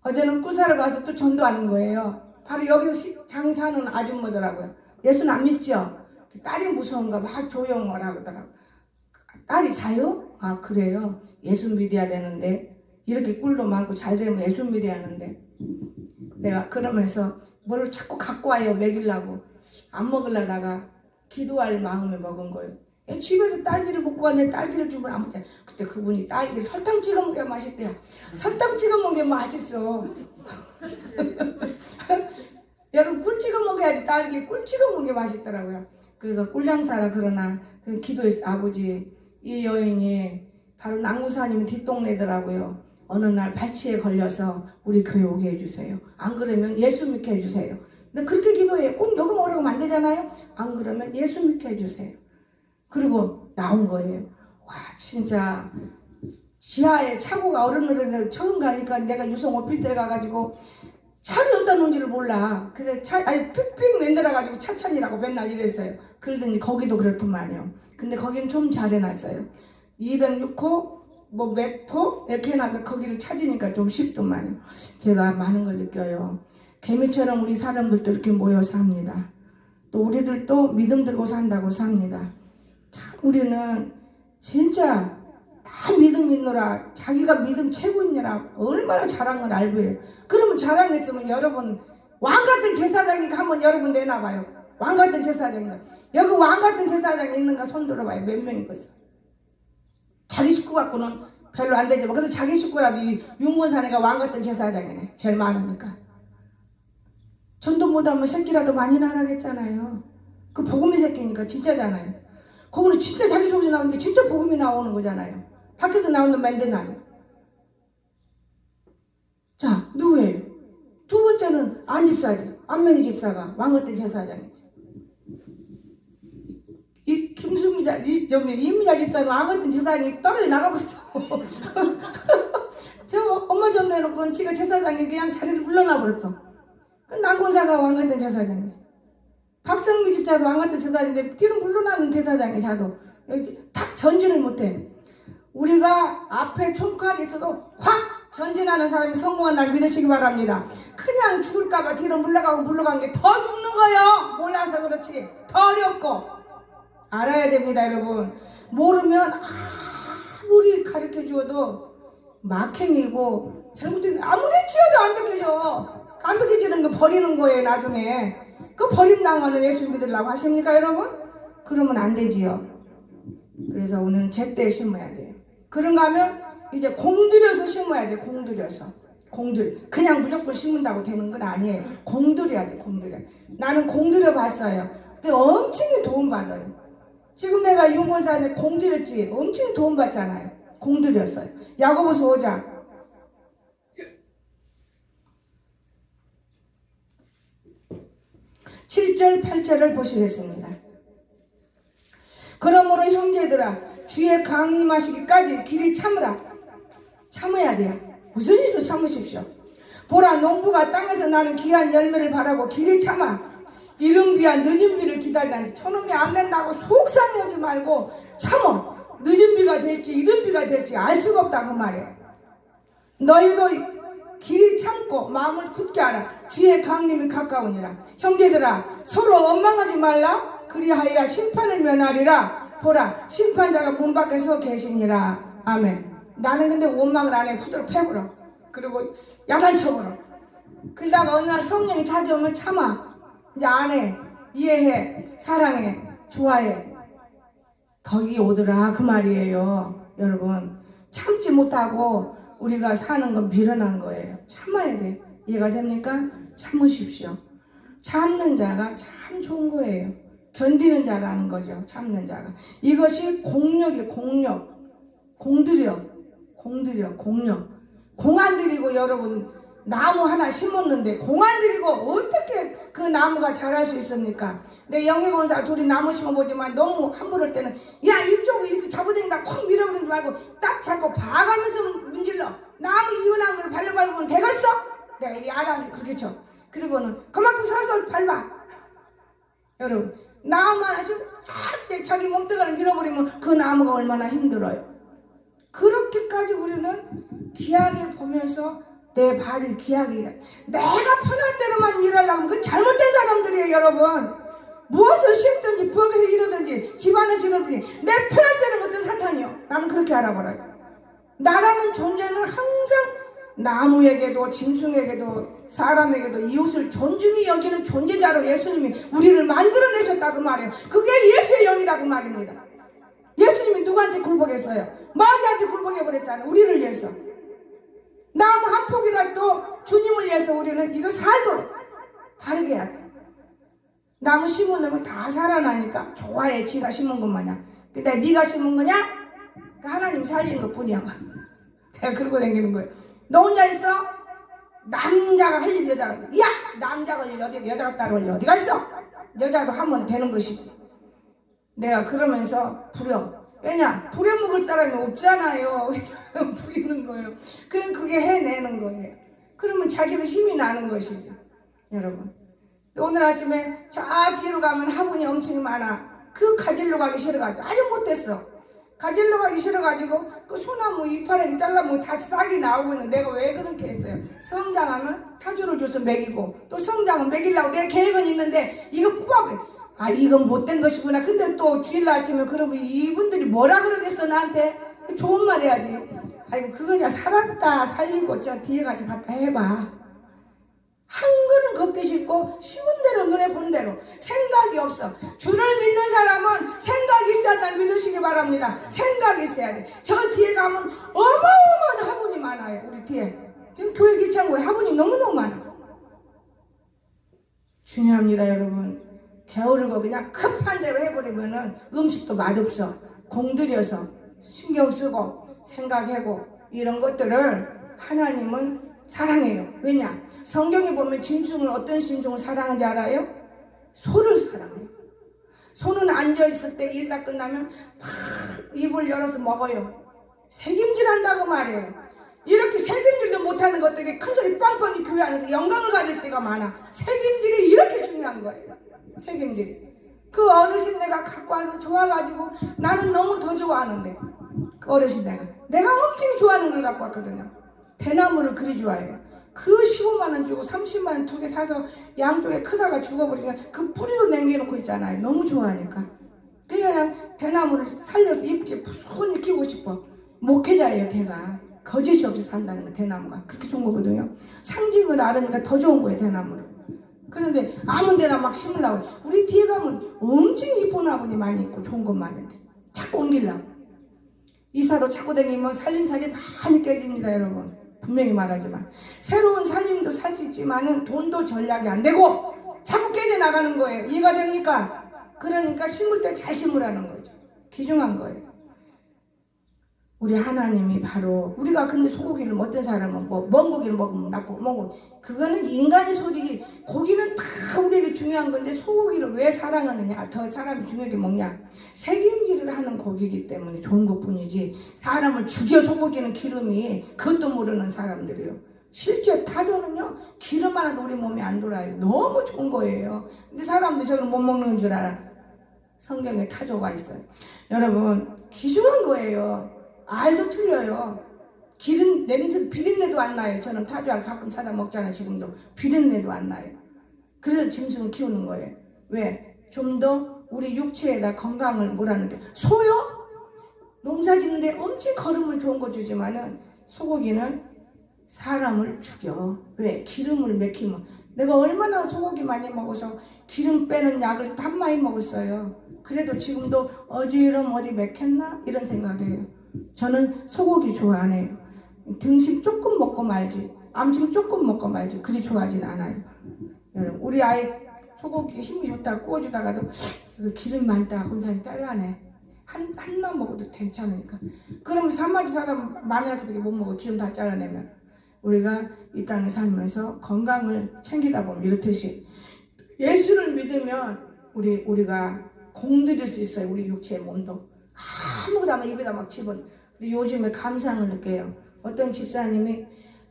어제는 꿀사를 가서 또 전도하는 거예요. 바로 여기서 장사하는 아줌마더라고요. 예수는 안 믿죠? 딸이 무서운가 막 조용을 하더라고요. 딸이 자요? 아, 그래요? 예수 믿어야 되는데 이렇게 꿀도 많고 잘 되면 예수 믿어야 하는데 내가 그러면서 뭘 자꾸 갖고 와요. 먹이려고. 안 먹으려다가 기도할 마음에 먹은 거예요. 집에서 딸기를 먹고 왔는데 딸기를 주면 안 먹잖아요. 그때 그분이 딸기를 설탕 찍어 먹으면 맛있대요. 설탕 찍어 먹으면 맛있어. 여러분 꿀 찍어 먹어야지. 딸기 꿀 찍어 먹는 게 맛있더라고요. 그래서 꿀장사라 그러나 그 기도했어요. 아버지, 이 여인이 바로 낙무사님 뒷동네더라고요. 어느 날 발치에 걸려서 우리 교회 오게 해주세요. 안 그러면 예수 믿게 해주세요. 근데 그렇게 기도해요. 꼭 여기 오라고 안 되잖아요. 안 그러면 예수 믿게 해주세요. 그리고 나온 거예요. 와, 진짜 지하에 차고가 어른어른을 처음 가니까 내가 유성 오피스텔 가가지고 차를 어디다 놓은지를 몰라. 그래서 픽픽 만들어가지고 차찬이라고 맨날 이랬어요. 그러더니 거기도 그렇더만요. 근데 거기는 좀 잘 해놨어요. 206호 뭐 몇 호 이렇게 해놔서 거기를 찾으니까 좀 쉽더만요. 제가 많은 걸 느껴요. 개미처럼 우리 사람들도 이렇게 모여서 삽니다. 또 우리들도 믿음 들고 산다고 삽니다. 참 우리는 진짜 다 믿음 있노라. 자기가 믿음 최고인이라 얼마나 잘한 걸 알고 해요. 그러면 자랑했으면 여러분 왕같은 제사장이 한번 여러분 내놔봐요. 왕같은 제사장이. 여기 왕같은 제사장이 있는가 손 들어봐요. 몇 명이겠어. 자기 식구 갖고는 별로 안 되지만 그래도 자기 식구라도 이 윤건사내가 왕같은 제사장이네. 제일 많으니까. 전도 못하면 새끼라도 많이 나라겠잖아요. 그 복음의 새끼니까 진짜잖아요. 거기는 진짜 자기 속에서 나오는 게 진짜 복음이 나오는 거잖아요. 밖에서 나오는 맨들 아니에요. 자, 누구예요? 두 번째는 안집사지. 안명희 집사가 왕같은 제사장이지. 이 김수미자, 이미자 집사는 왕같은 제사장이 떨어져 나가버렸어. 저 엄마 전도해놓고 지가 제사장이 그냥 자리를 물러나버렸어. 그 남권사가 왕같은 제사장이지. 박성미 집사도 왕같은 제사장인데 뒤로 물러나는 제사장이 자도 여기 탁 전진을 못해. 우리가 앞에 총칼이 있어도 확 전진하는 사람이 성공한 날 믿으시기 바랍니다. 그냥 죽을까봐 뒤로 물러간 게 더 죽는 거예요. 몰라서 그렇지. 더 어렵고. 알아야 됩니다, 여러분. 모르면 아무리 가르쳐 주어도 막행이고 잘못된 아무리 지어도 안 벗겨져. 안 벗겨지는 거 버리는 거예요, 나중에. 그 버림당하는 예수 믿으려고 하십니까, 여러분? 그러면 안 되지요. 그래서 오늘 제때 심어야 돼요. 그런가 하면 이제 공들여서 심어야 돼. 공들여. 그냥 무조건 심는다고 되는 건 아니에요. 공들여야 돼. 나는 공들여 봤어요. 근데 엄청 도움받아요. 지금 내가 용원사한테 공들였지. 엄청 돈 받잖아요. 공들였어요. 야고보서 5장 7절 8절을 보시겠습니다. 그러므로 형제들아 주의 강림하시기까지 길이 참으라. 참아야 돼요. 무슨 일도 참으십시오. 보라 농부가 땅에서 나는 귀한 열매를 바라고 길이 참아 이른 비와 늦은 비를 기다리는데 저놈이 안 된다고 속상해하지 말고 참어. 늦은 비가 될지 이른 비가 될지 알 수가 없다 그 말이에요. 너희도 길이 참고 마음을 굳게 하라. 주의 강림이 가까우니라. 형제들아 서로 원망하지 말라. 그리하여 심판을 면하리라. 보라 심판자가 문 밖에 서 계시니라. 아멘. 나는 근데 원망을 안 해. 후드로 패버려. 그리고 야단쳐버려. 그러다가 어느 날 성령이 찾아오면 참아. 이제 안 해. 이해해. 사랑해. 좋아해. 거기 오더라 그 말이에요. 여러분 참지 못하고 우리가 사는 건 미련한 거예요. 참아야 돼. 이해가 됩니까? 참으십시오. 참는 자가 참 좋은 거예요. 견디는 자라는 거죠. 참는 자가. 이것이 공력이 공력. 공들여. 공력. 공 안 들이고 여러분 나무 하나 심었는데 공 안 들이고 어떻게 그 나무가 자랄 수 있습니까? 내 영예권사 둘이 나무 심어보지만 너무 함부로할 때는 야 이쪽으로 이렇게 잡아당긴다 콱 밀어버리지 말고 딱 잡고 봐가면서 문질러. 나무 이유나무를 밟으면 되겠어? 내가 이 아람한테 그렇게 쳐. 그리고는 그만큼 서서 밟아. 여러분 나무 하나 심고 자기 몸뚱아리를 밀어버리면 그 나무가 얼마나 힘들어요. 그렇게까지 우리는 귀하게 보면서 내 발이 귀하게 일해. 내가 편할 때로만 일하려면 그건 잘못된 사람들이에요. 여러분 무엇을 심든지 부엌에서 이러든지 집안에서 이러든지 내 편할 때는 그것도 사탄이요. 나는 그렇게 알아버려요. 나라는 존재는 항상 나무에게도 짐승에게도 사람에게도 이웃을 존중히 여기는 존재자로 예수님이 우리를 만들어내셨다고 말이에요. 그게 예수의 영이라고 말입니다. 예수님이 누구한테 굴복했어요? 마귀한테 굴복해버렸잖아요. 우리를 위해서. 나무 한 폭이라도 주님을 위해서 우리는 이거 살도록 바르게 해야 돼. 나무 심은 놈은 다 살아나니까 좋아해. 지가 심은 것 마냥. 근데 네가 심은 거냐? 하나님 살리는 것 뿐이야. 내가 그러고 다니는 거예요. 너 혼자 있어? 남자가 할 일 여자가 야! 남자가 할 일 여자가 따로 할 일 어디가 있어? 여자도 하면 되는 것이지. 내가 그러면서 부려. 왜냐? 부려먹을 사람이 없잖아요. 부리는 거예요. 그럼 그게 해내는 거예요. 그러면 자기도 힘이 나는 것이지. 여러분 오늘 아침에 저 뒤로 가면 화분이 엄청 많아. 그 가지러 가기 싫어가지고 아주 못됐어. 가지러 가기 싫어가지고 그 소나무 이파리 잘라면 다 싹이 나오고 있는데 내가 왜 그렇게 했어요? 성장하면 타주를 줘서 먹이고 또 성장은 먹이려고 내 계획은 있는데 이거 뽑아버려. 아 이건 못된 것이구나. 근데 또 주일날 아침에 그러면 이분들이 뭐라 그러겠어 나한테? 좋은 말 해야지. 아이고 그거 그냥 살았다 살리고 저 뒤에 가서 갖다 해봐. 한 걸음 걷기 쉽고 쉬운 대로 눈에 본 대로 생각이 없어. 주를 믿는 사람은 생각이 있어야 날 믿으시기 바랍니다. 생각이 있어야 돼. 저 뒤에 가면 어마어마한 화분이 많아요. 우리 뒤에 지금 교회 기창고에 화분이 너무너무 많아. 중요합니다 여러분. 게으르고 그냥 급한 대로 해버리면은 음식도 맛없어. 공들여서 신경 쓰고 생각하고 이런 것들을 하나님은 사랑해요. 왜냐? 성경에 보면 짐승을 어떤 짐승을 사랑하는지 알아요? 소를 사랑해요. 소는 앉아있을 때 일 다 끝나면 팍 입을 열어서 먹어요. 책임질한다고 말해요. 이렇게 책임질도 못하는 것들이 큰소리 뻥뻥이 교회 안에서 영광을 가릴 때가 많아. 책임질이 이렇게 중요한 거예요. 책임질이. 그 어르신 내가 갖고 와서 좋아가지고 나는 너무 더 좋아하는데 그 어르신 내가 엄청 좋아하는 걸 갖고 왔거든요. 대나무를 그리 좋아해요. 그 15만 원 주고 30만 원 2개 사서 양쪽에 크다가 죽어버리니까 그 뿌리도 남겨놓고 있잖아요. 너무 좋아하니까. 그냥 대나무를 살려서 이쁘게 푸순히 키우고 싶어. 목회자예요 대가. 거짓이 없이 산다는 거 대나무가. 그렇게 좋은 거거든요. 상징을 알으니까 더 좋은 거예요 대나무를. 그런데 아무 데나 막 심으려고. 우리 뒤에 가면 엄청 이쁜 화분이 많이 있고 좋은 것 많은데 자꾸 옮기려고. 이사도 자꾸 다니면 살림살이 많이 깨집니다 여러분. 분명히 말하지만 새로운 살림도 살 수 있지만은 돈도 전략이 안 되고 자꾸 깨져나가는 거예요. 이해가 됩니까? 그러니까 심을 때 잘 심으라는 거죠. 귀중한 거예요. 우리 하나님이 바로 우리가 근데 소고기를 어떤 사람은 뭐 먼 고기를 먹으면 나쁘고 먼 고기 그거는 인간의 소리지. 고기는 다 우리에게 중요한 건데 소고기를 왜 사랑하느냐 더 사람이 중요하게 먹냐 색임질을 하는 고기이기 때문에 좋은 것뿐이지 사람을 죽여 소고기는 기름이 그것도 모르는 사람들이요. 실제 타조는요 기름 하나도 우리 몸에 안 돌아요. 너무 좋은 거예요. 근데 사람들 저걸 못 먹는 줄 알아. 성경에 타조가 있어요. 여러분 귀중한 거예요. 알도 틀려요. 기름 냄새 비린내도 안 나요. 저는 타조알 가끔 사다 먹잖아요. 지금도 비린내도 안 나요. 그래서 짐승을 키우는 거예요. 왜? 좀 더 우리 육체에다 건강을 뭐라는 게 소요? 농사 짓는데 엄청 거름을 좋은 거 주지만은 소고기는 사람을 죽여. 왜? 기름을 맥히면 내가 얼마나 소고기 많이 먹어서 기름 빼는 약을 딱 많이 먹었어요. 그래도 지금도 어지럼 어디 맥혔나? 이런 생각이에요. 저는 소고기 좋아 안 해요. 등심 조금 먹고 말지 암심 조금 먹고 말지 그리 좋아하진 않아요. 여러분 우리 아이 소고기 힘이 좋다고 구워주다가도 기름 많다 군사님 잘라내. 한만 먹어도 괜찮으니까. 그러면 3마리 사다 마늘한테밖에 못 먹어. 기름 다 잘라내면. 우리가 이 땅에 살면서 건강을 챙기다 보면 이렇듯이 예수를 믿으면 우리가 공들일 수 있어요. 우리 육체의 몸도. 아무것도 안 입에다 막 집어넣어. 근데 요즘에 감상을 느껴요. 어떤 집사님이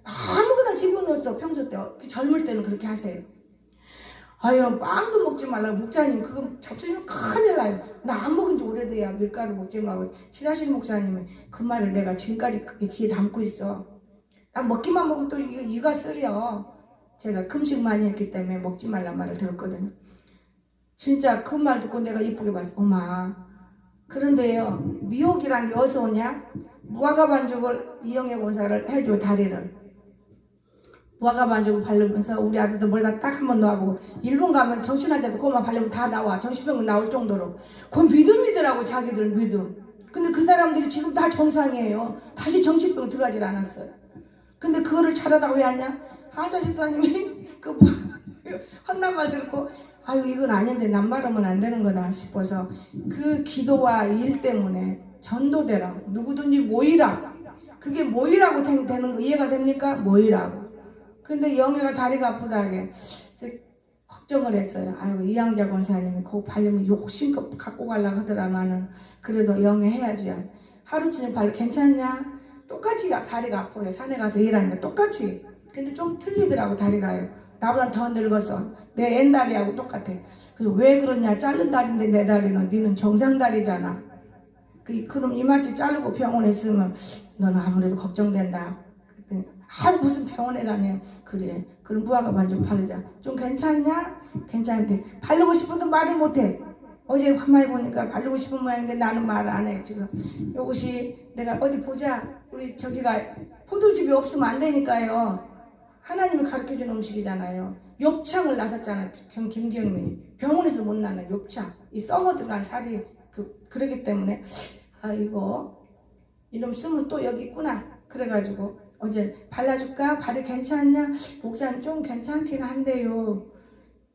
아무거나 집어넣었어. 평소 때 젊을 때는 그렇게 하세요. 아유 빵도 먹지 말라고. 목사님 그거 접수시면 큰일 나요. 나 안 먹은 지 오래돼야 밀가루 먹지 말고. 지자신 목사님이 그 말을 내가 지금까지 귀에 담고 있어. 난 먹기만 먹으면 또 이가 쓰려. 제가 금식 많이 했기 때문에 먹지 말란 말을 들었거든요. 진짜 그 말 듣고 내가 이쁘게 봤어. 엄마 그런데요 미혹이란 게 어디서 오냐? 무화과 반죽을 이영애 권사를 해줘. 다리를 무화과 반죽을 바르면서 우리 아들도 머리다 딱 한번 놓아보고 일본 가면 정신환자도 그것만 바르면 다 나와. 정신병은 나올 정도로. 그건 믿음이더라고. 자기들 믿음. 근데 그 사람들이 지금 다 정상이에요. 다시 정신병 들어가질 않았어요. 근데 그거를 잘하다가 왜 왔냐? 한자 집사님이 그 한단 말 듣고 아유 이건 아닌데 난 말하면 안 되는 거다 싶어서 그 기도와 일 때문에 전도되라. 누구든지 모이라. 그게 모이라고 되는 거 이해가 됩니까? 모이라고. 근데 영애가 다리가 아프다 하게 걱정을 했어요. 아이고 이양자 권사님이 그거 바르면 욕심껏 갖고 가려고 하더라마는 그래도 영애 해야지. 하루쯤 발로 괜찮냐? 똑같이 다리가 아파요. 산에 가서 일하니까 똑같이. 근데 좀 틀리더라고 다리가요. 나보다 더 늙었어. 내 옛다리하고 똑같아. 그래서 왜 그러냐? 자른 다리인데 내 다리는 니는 정상 다리잖아. 그럼 이마치 자르고 병원에 있으면 너는 아무래도 걱정된다. 무슨 병원에 가냐? 그래. 그럼 무화과 반죽 바르자. 좀 괜찮냐? 괜찮대. 바르고 싶어도 말을 못해. 어제 가만히 보니까 바르고 싶은 모양인데 나는 말을 안 해. 지금 이것이 내가 어디 보자. 우리 저기가 포도즙이 없으면 안 되니까요. 하나님이 가르쳐준 음식이잖아요. 욥창을 나섰잖아요. 김경민이 병원에서 못 나는 욥창. 이 썩어 들어간 살이 그러기 때문에 아 이거 이름 쓰면 또 여기 있구나. 그래가지고 어제 발라줄까? 발이 괜찮냐? 목사님 좀 괜찮긴 한데요.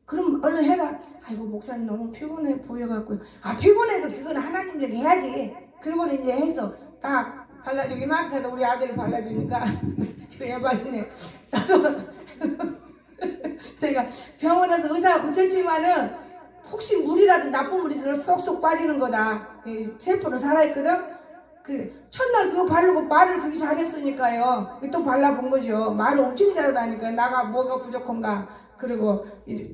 그럼 얼른 해라. 아이고 목사님 너무 피곤해 보여갖고. 아 피곤해도 그건 하나님 얘기 해야지. 그리고 이제 해서 딱 발라주기 이만큼 해도 우리 아들을 발라주니까 이거 예발이네. 내가 병원에서 의사가 고쳤지만은 혹시 물이라도 나쁜 물이 들어 쏙쏙 빠지는 거다. 세포는 살아있거든. 그 첫날 그거 바르고 말을 그렇게 잘했으니까요. 또 발라본 거죠. 말을 엄청 잘하다니까. 나가 뭐가 부족한가. 그리고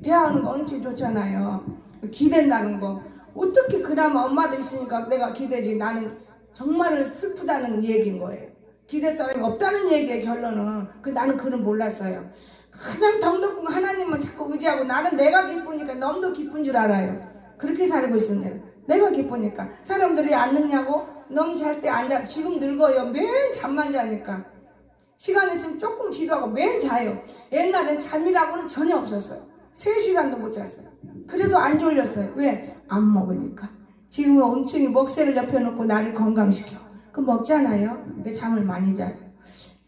대화하는 거 엄청 좋잖아요. 기댄다는 거. 어떻게 그나마 엄마도 있으니까 내가 기대지. 나는 정말 슬프다는 얘기인 거예요. 기댈 사람이 없다는 얘기의 결론은. 나는 그건 몰랐어요. 그냥 덩덕궁 하나님만 자꾸 의지하고 나는 내가 기쁘니까 너무도 기쁜 줄 알아요. 그렇게 살고 있습니다. 내가 기쁘니까. 사람들이 안 늙냐고? 너무 잘 때 앉아. 지금 늙어요. 맨 잠만 자니까. 시간 있으면 조금 기도하고 맨 자요. 옛날엔 잠이라고는 전혀 없었어요. 3시간도 못 잤어요. 그래도 안 졸렸어요. 왜? 안 먹으니까. 지금은 엄청히 먹새를 옆에 놓고 나를 건강시켜. 그 먹잖아요. 근데 잠을 많이 자요.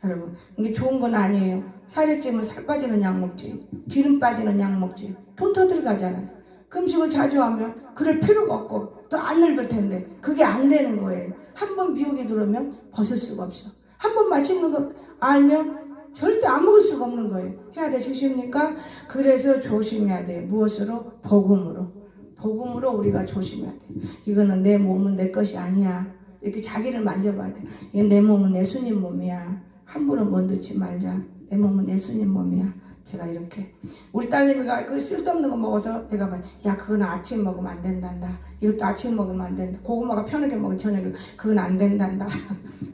여러분 이게 좋은 건 아니에요. 살이 찌면 살 빠지는 약 먹지. 기름 빠지는 약 먹지. 돈 더 들어가잖아요. 금식을 자주 하면 그럴 필요가 없고 또 안 늙을 텐데 그게 안 되는 거예요. 한번 미혹이 들어오면 벗을 수가 없어. 한번 맛있는 거 알면 절대 안 먹을 수가 없는 거예요. 해야 되십니까? 그래서 조심해야 돼요. 무엇으로? 복음으로. 복음으로 우리가 조심해야 돼. 이거는 내 몸은 내 것이 아니야. 이렇게 자기를 만져봐야 돼. 내 몸은 내 주님 몸이야. 함부로 못 넣지 말자. 내 몸은 내 주님 몸이야. 제가 이렇게 우리 딸내미가 그 쓸데없는 거 먹어서 내가 봐, 야 그거는 아침 먹으면 안 된단다. 이것도 아침 먹으면 안 된다. 고구마가 편하게 먹으면 저녁에 그건 안 된단다.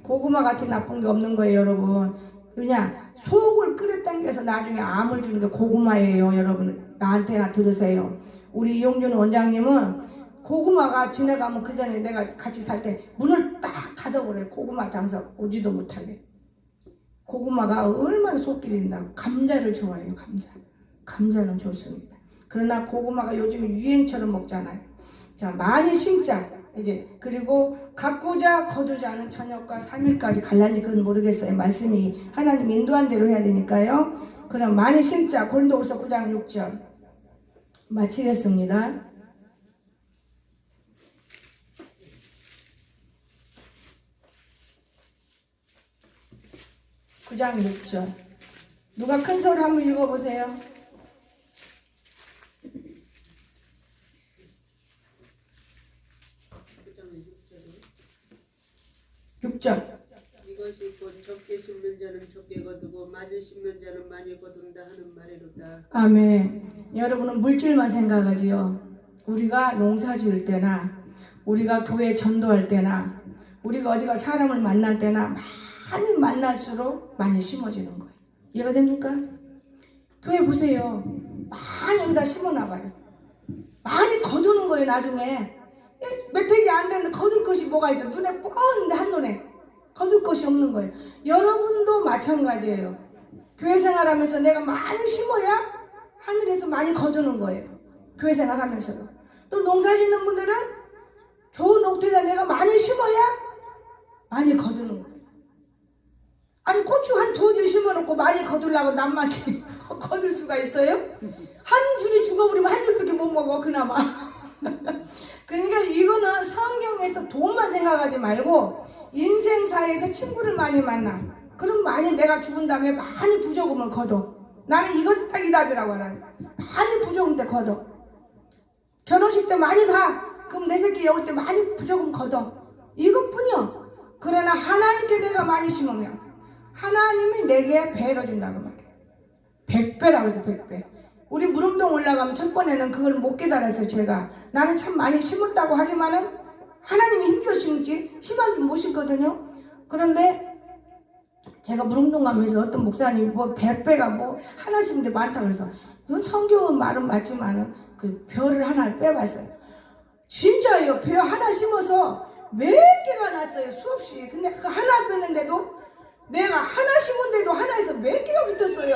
고구마 같이 나쁜 게 없는 거예요, 여러분. 그냥 속을 끌어당겨서 나중에 암을 주는 게 고구마예요, 여러분. 나한테나 들으세요. 우리 이용준 원장님은 고구마가 지나가면 그 전에 내가 같이 살 때 문을 딱 닫아버려요. 고구마 장사 오지도 못하게. 고구마가 얼마나 속길이 있다고. 감자를 좋아해요. 감자는 좋습니다. 그러나 고구마가 요즘 유행처럼 먹잖아요. 자, 많이 심자. 이제 그리고 가꾸자 거두자는 저녁과 3일까지 갈란지 그건 모르겠어요. 말씀이 하나님 인도한 대로 해야 되니까요. 그럼 많이 심자. 고린도후서 9장 6절 마치겠습니다. 구 장 6절 누가 큰 소리 한번 읽어보세요. 6절 이것이 곧 적게 심는 자는 적게 거두고 많이 심는 자는 많이 거둔다 하는 말이로다. 아멘. 여러분은 물질만 생각하지요. 우리가 농사 지을 때나 우리가 교회 전도할 때나 우리가 어디가 사람을 만날 때나 많이 만날수록 많이 심어지는 거예요. 이해가 됩니까? 교회 보세요. 많이 여기다 심어놔봐요. 많이 거두는 거예요. 나중에 매택이 안 되는데 거둘 것이 뭐가 있어. 눈에 뻔한데 한눈에 거둘 것이 없는 거예요. 여러분도 마찬가지예요. 교회 생활하면서 내가 많이 심어야 하늘에서 많이 거두는 거예요. 교회 생활하면서도. 또 농사 짓는 분들은 좋은 옥토에다 내가 많이 심어야 많이 거두는 거예요. 아니 고추 한 두어 줄 심어놓고 많이 거두려고 낱맞이 거둘 수가 있어요? 한 줄이 죽어버리면 한 줄밖에 못 먹어 그나마. 그러니까 이거는 성경에서 돈만 생각하지 말고 인생사에서 친구를 많이 만나. 그럼 많이 내가 죽은 다음에 많이 부조금을 거둬. 나는 이것 딱 이 답이라고 알아요. 많이 부조금 때 거둬. 결혼식 때 많이 가. 그럼 내 새끼 여울 때 많이 부조금 거둬. 이것뿐이요. 그러나 하나님께 내가 많이 심으면 하나님이 내게 배로 준다고 말해요. 100배라고 해서 100배. 우리 무릉동 올라가면 첫 번에는 그걸 못 깨달았어요. 제가 나는 참 많이 심었다고 하지만은 하나님이 힘줘 심지 심한 줄 못 심거든요. 그런데 제가 무릉동 가면서 어떤 목사님이 뭐 100배가 뭐 하나 심는데 많다 그래서 그건 성경은 말은 맞지만은 그 벼를 하나 빼봤어요. 진짜예요. 벼 하나 심어서 몇 개가 났어요. 수없이. 근데 그 하나 뺐는데도 내가 하나 심은데도 하나에서 몇 개가 붙었어요.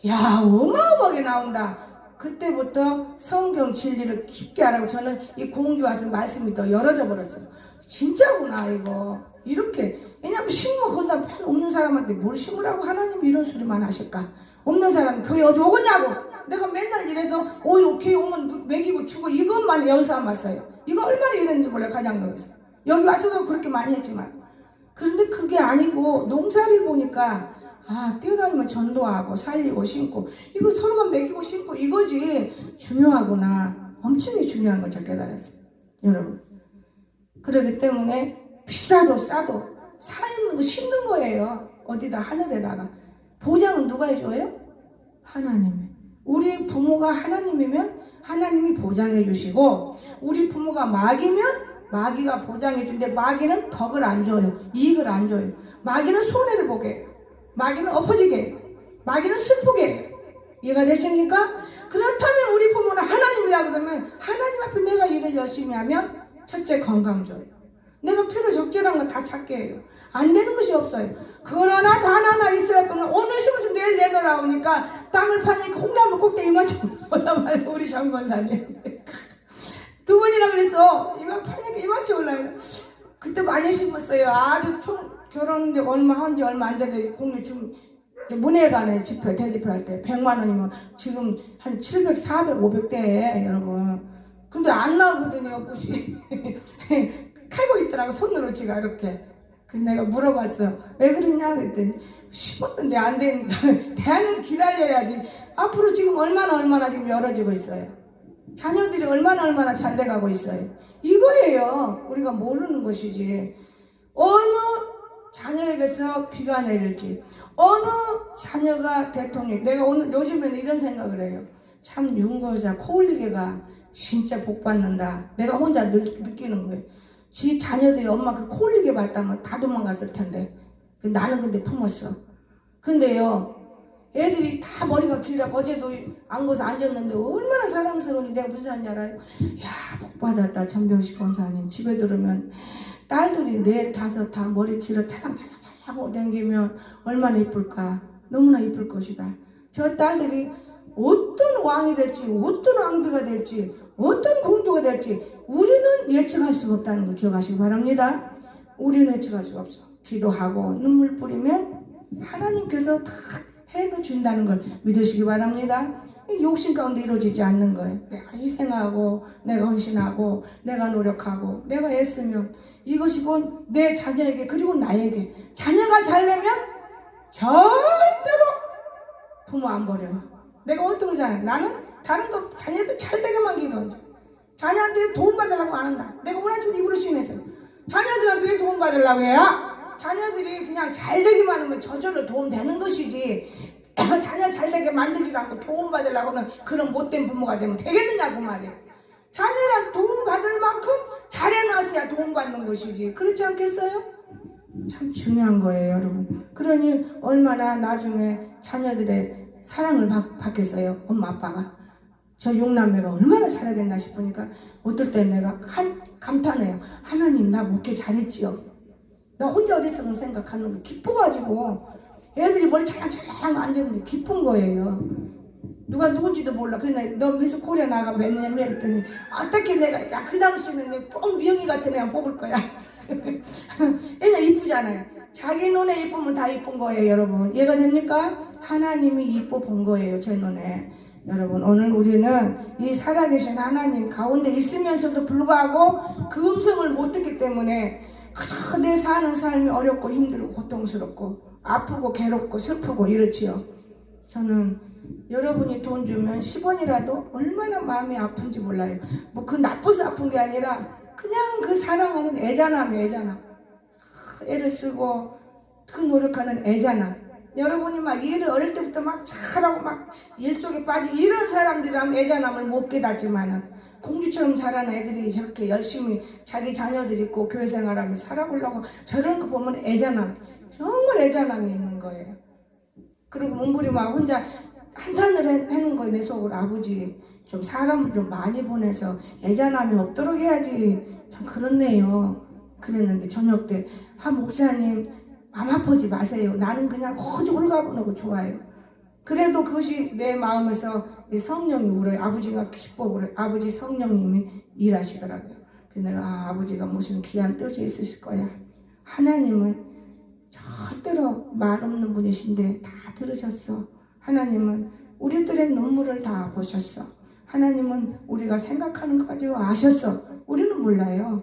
야, 어마어마하게 나온다. 그때부터 성경 진리를 깊게 알아고 저는 이 공주 와서 말씀이 더 열어져 버렸어요. 진짜구나 이거. 이렇게. 왜냐면 심으면 건다 없는 사람한테 뭘 심으라고 하나님이 이런 소리만 하실까. 없는 사람이 교회 어디 오겠냐고. 내가 맨날 이래서 오케이 오면 먹이고 주고 이것만 연사만 왔어요. 이거 얼마나 이랬는지 몰라요. 가장동에서. 여기 와서도 그렇게 많이 했지만. 그런데 그게 아니고 농사를 보니까 뛰어다니면 전도하고 살리고 심고 이거 서로가 먹이고 심고 이거지 중요하구나. 엄청나게 중요한 걸 저 깨달았어요. 여러분. 그러기 때문에 비싸도 싸도 살아있는 거 심는 거예요. 어디다 하늘에다가. 보장은 누가 해줘요? 하나님이. 우리 부모가 하나님이면 하나님이 보장해 주시고 우리 부모가 마귀면 마귀가 보장해 주는데 마귀는 덕을 안 줘요. 이익을 안 줘요. 마귀는 손해를 보게 해요. 마귀는 엎어지게 해요. 마귀는 슬프게 해요. 이해가 되십니까? 그렇다면 우리 부모는 하나님이라 그러면 하나님 앞에 내가 일을 열심히 하면 첫째 건강 줘요. 내가 필요 적절한 거 다 찾게 해요. 안 되는 것이 없어요. 그러나 단 하나 있어야 하면 오늘 심어서 내일 내놓으라오니까 땅을 파니까 콩나물 꼭대기 이만큼 올라 말고 우리 장권사님. 두 번이나 그랬어. 이만 파니까 이만큼 올라요. 그때 많이 심었어요. 아주 총 결혼인데 한지 얼마 안 돼서 공유 좀 문예관에 집회 대집회 할 때 100만 원이면 지금 한 700, 400, 500대에 여러분 근데 안 나거든요, 붓이. 칼고 있더라고, 손으로 지가 이렇게. 그래서 내가 물어봤어. 왜 그러냐 그랬더니 심었는데 안 되니까 대안은 기다려야지. 앞으로 지금 얼마나 지금 열어지고 있어요. 자녀들이 얼마나 잘 돼가고 있어요. 이거예요. 우리가 모르는 것이지. 어느 자녀에게서 비가 내릴지, 어느 자녀가 대통령. 내가 오늘 요즘에는 이런 생각을 해요. 참 윤고사 코올리게가 진짜 복 받는다. 내가 혼자 느끼는 거예요. 지 자녀들이 엄마 그 코올리게 봤다면 다 도망갔을 텐데 나는 근데 품었어. 근데요, 애들이 다 머리가 길어. 어제도 안고서 앉았는데 얼마나 사랑스러우니. 내가 무슨 말인지 알아요? 야, 복 받았다 전병식 권사님. 집에 들으면 딸들이 4, 5 다 머리 길어 찰랑찰랑찰랑 댕기면 얼마나 이쁠까. 너무나 이쁠 것이다. 저 딸들이 어떤 왕이 될지, 어떤 왕비가 될지, 어떤 공주가 될지 우리는 예측할 수가 없다는 거 기억하시기 바랍니다. 우리는 예측할 수가 없어. 기도하고 눈물 뿌리면 하나님께서 다 해준다는 걸 믿으시기 바랍니다. 욕심 가운데 이루어지지 않는 거예요. 내가 희생하고, 내가 헌신하고, 내가 노력하고, 내가 애쓰면 이것이 곧 내 자녀에게, 그리고 나에게, 자녀가 잘되면 절대로 부모 안 버려. 내가 옳다잖아요. 나는 다른 거 자녀들 잘 되게만 기도해. 자녀한테 도움 받으려고 안 한다. 내가 원하지만 입으로 시인했어요. 자녀들한테 왜 도움 받으려고 해요? 자녀들이 그냥 잘 되기만 하면 저절로 도움 되는 것이지, 자녀 잘 되게 만들지도 않고 도움 받으려고는 그런 못된 부모가 되면 되겠느냐고 말이에요. 자녀랑 도움 받을 만큼 잘해놨어야 도움 받는 것이지. 그렇지 않겠어요? 참 중요한 거예요, 여러분. 그러니 얼마나 나중에 자녀들의 사랑을 받겠어요, 엄마 아빠가. 저 6남매가 얼마나 잘하겠나 싶으니까 어떨 때 내가 감탄해요. 하나님, 나 목회 잘했지요. 나 혼자 어리석은 생각하는 거 기뻐가지고 애들이 머리 찰랑찰랑 앉았는데 기쁜 거예요. 누가 누군지도 몰라. 그래, 너 미스 코리아 나가 몇 년 후에 했더니 어떻게 내가, 야, 그 당시는 내 뽕 미영이 같은 애만 뽑을 거야. 얘가 이쁘잖아요. 자기 눈에 이쁘면 다 이쁜 거예요, 여러분. 이해가 됩니까? 하나님이 이뻐 본 거예요, 제 눈에. 여러분, 오늘 우리는 이 살아계신 하나님 가운데 있으면서도 불구하고 그 음성을 못 듣기 때문에 그저 내 사는 삶이 어렵고 힘들고 고통스럽고 아프고 괴롭고 슬프고 이렇지요. 저는 여러분이 돈 주면 10원이라도 얼마나 마음이 아픈지 몰라요. 뭐 그 나빠서 아픈 게 아니라 그냥 그 사랑하는 애잔함이에요, 애잔함. 애를 쓰고 그 노력하는 애잔함. 여러분이 막 일을 어릴 때부터 막 잘하고 막 일 속에 빠지고 이런 사람들이라면 애잔함을 못 깨닫지만은 공주처럼 자라는 애들이 저렇게 열심히 자기 자녀들 있고 교회 생활하면서 살아보려고 저런 거 보면 애잔함, 정말 애잔함이 있는 거예요. 그리고 몸부림하고 혼자 한탄을 해는 거예요, 내 속으로. 아버지, 좀 사람을 좀 많이 보내서 애잔함이 없도록 해야지. 참 그렇네요. 그랬는데 저녁 때 목사님 마음 아프지 마세요. 나는 그냥 호주 홀가분하고 좋아요. 그래도 그것이 내 마음에서 성령이 울어요. 아버지가 기뻐 울어요. 아버지 성령님이 일하시더라고요. 그래서 내가 아버지가 무슨 귀한 뜻이 있으실 거야. 하나님은 절대로 말 없는 분이신데 다 들으셨어. 하나님은 우리들의 눈물을 다 보셨어. 하나님은 우리가 생각하는 거 가지고 아셨어. 우리는 몰라요.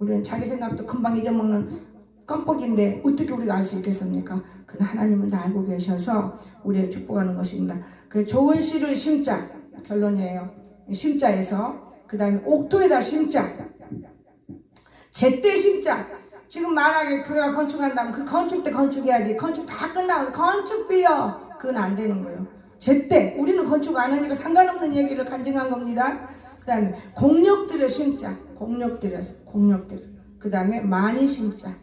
우리는 자기 생각도 금방 잊어먹는 껌뻑인데 어떻게 우리가 알 수 있겠습니까? 그러나 하나님은 다 알고 계셔서 우리의 축복하는 것입니다. 그 좋은 씨를 심자, 결론이에요. 심자에서 그 다음에 옥토에다 심자, 제때 심자. 지금 만약에 교회가 건축한다면 그 건축 때 건축해야지. 건축 다 끝나고 건축비요, 그건 안 되는 거예요. 제때. 우리는 건축 안 하니까 상관없는 얘기를 간증한 겁니다. 그 다음에 공력들여 심자, 공력들여. 그 다음에 많이 심자.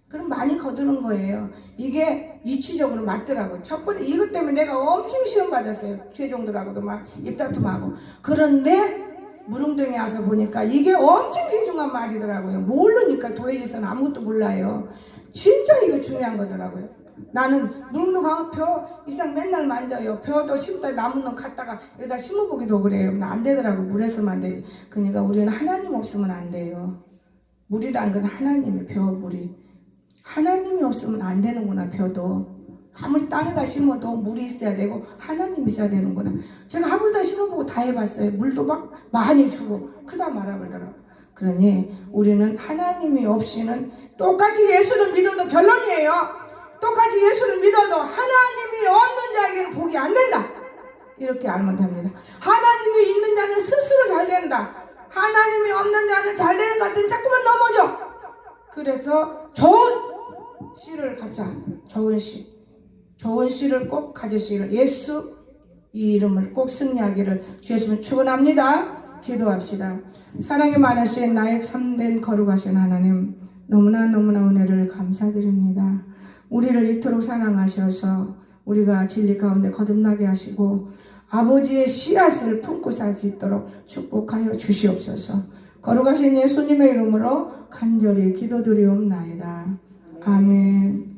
그럼 많이 거두는 거예요. 이게 이치적으로 맞더라고요. 첫 번째 이것 때문에 내가 엄청 시험 받았어요. 최종들하고도 막 입다툼하고. 그런데 무릉동에 와서 보니까 이게 엄청 귀중한 말이더라고요. 모르니까 도예지서는 아무것도 몰라요. 진짜 이거 중요한 거더라고요. 나는 무릉동 가면 벼 이상 맨날 만져요. 벼도 심다 나무는 갖다가 여기다 심어보기도 그래요. 근데 안 되더라고. 물에서만 되지. 그러니까 우리는 하나님 없으면 안 돼요. 물이란 건 하나님의 벼, 물이. 하나님이 없으면 안 되는구나, 벼도. 아무리 땅에다 심어도 물이 있어야 되고 하나님이 있어야 되는구나. 제가 아무리다 심어보고 다 해봤어요. 물도 막 많이 주고 크다 말아버리더라고요. 그러니 우리는 하나님이 없이는 똑같이 예수를 믿어도 결론이에요. 똑같이 예수를 믿어도 하나님이 없는 자에게는 복이 안 된다. 이렇게 알면 됩니다. 하나님이 있는 자는 스스로 잘 된다. 하나님이 없는 자는 잘 되는 것 같은 자꾸만 넘어져. 그래서 좋은 씨를 갖자. 좋은 씨. 좋은 씨를 꼭 가지시기를, 예수 이 이름을 꼭 승리하기를 주 예수님 축원합니다. 기도합시다. 사랑이 많으신 나의 참된 거룩하신 하나님, 너무나 은혜를 감사드립니다. 우리를 이토록 사랑하셔서 우리가 진리 가운데 거듭나게 하시고 아버지의 씨앗을 품고 살 수 있도록 축복하여 주시옵소서. 거룩하신 예수님의 이름으로 간절히 기도드리옵나이다. 아멘.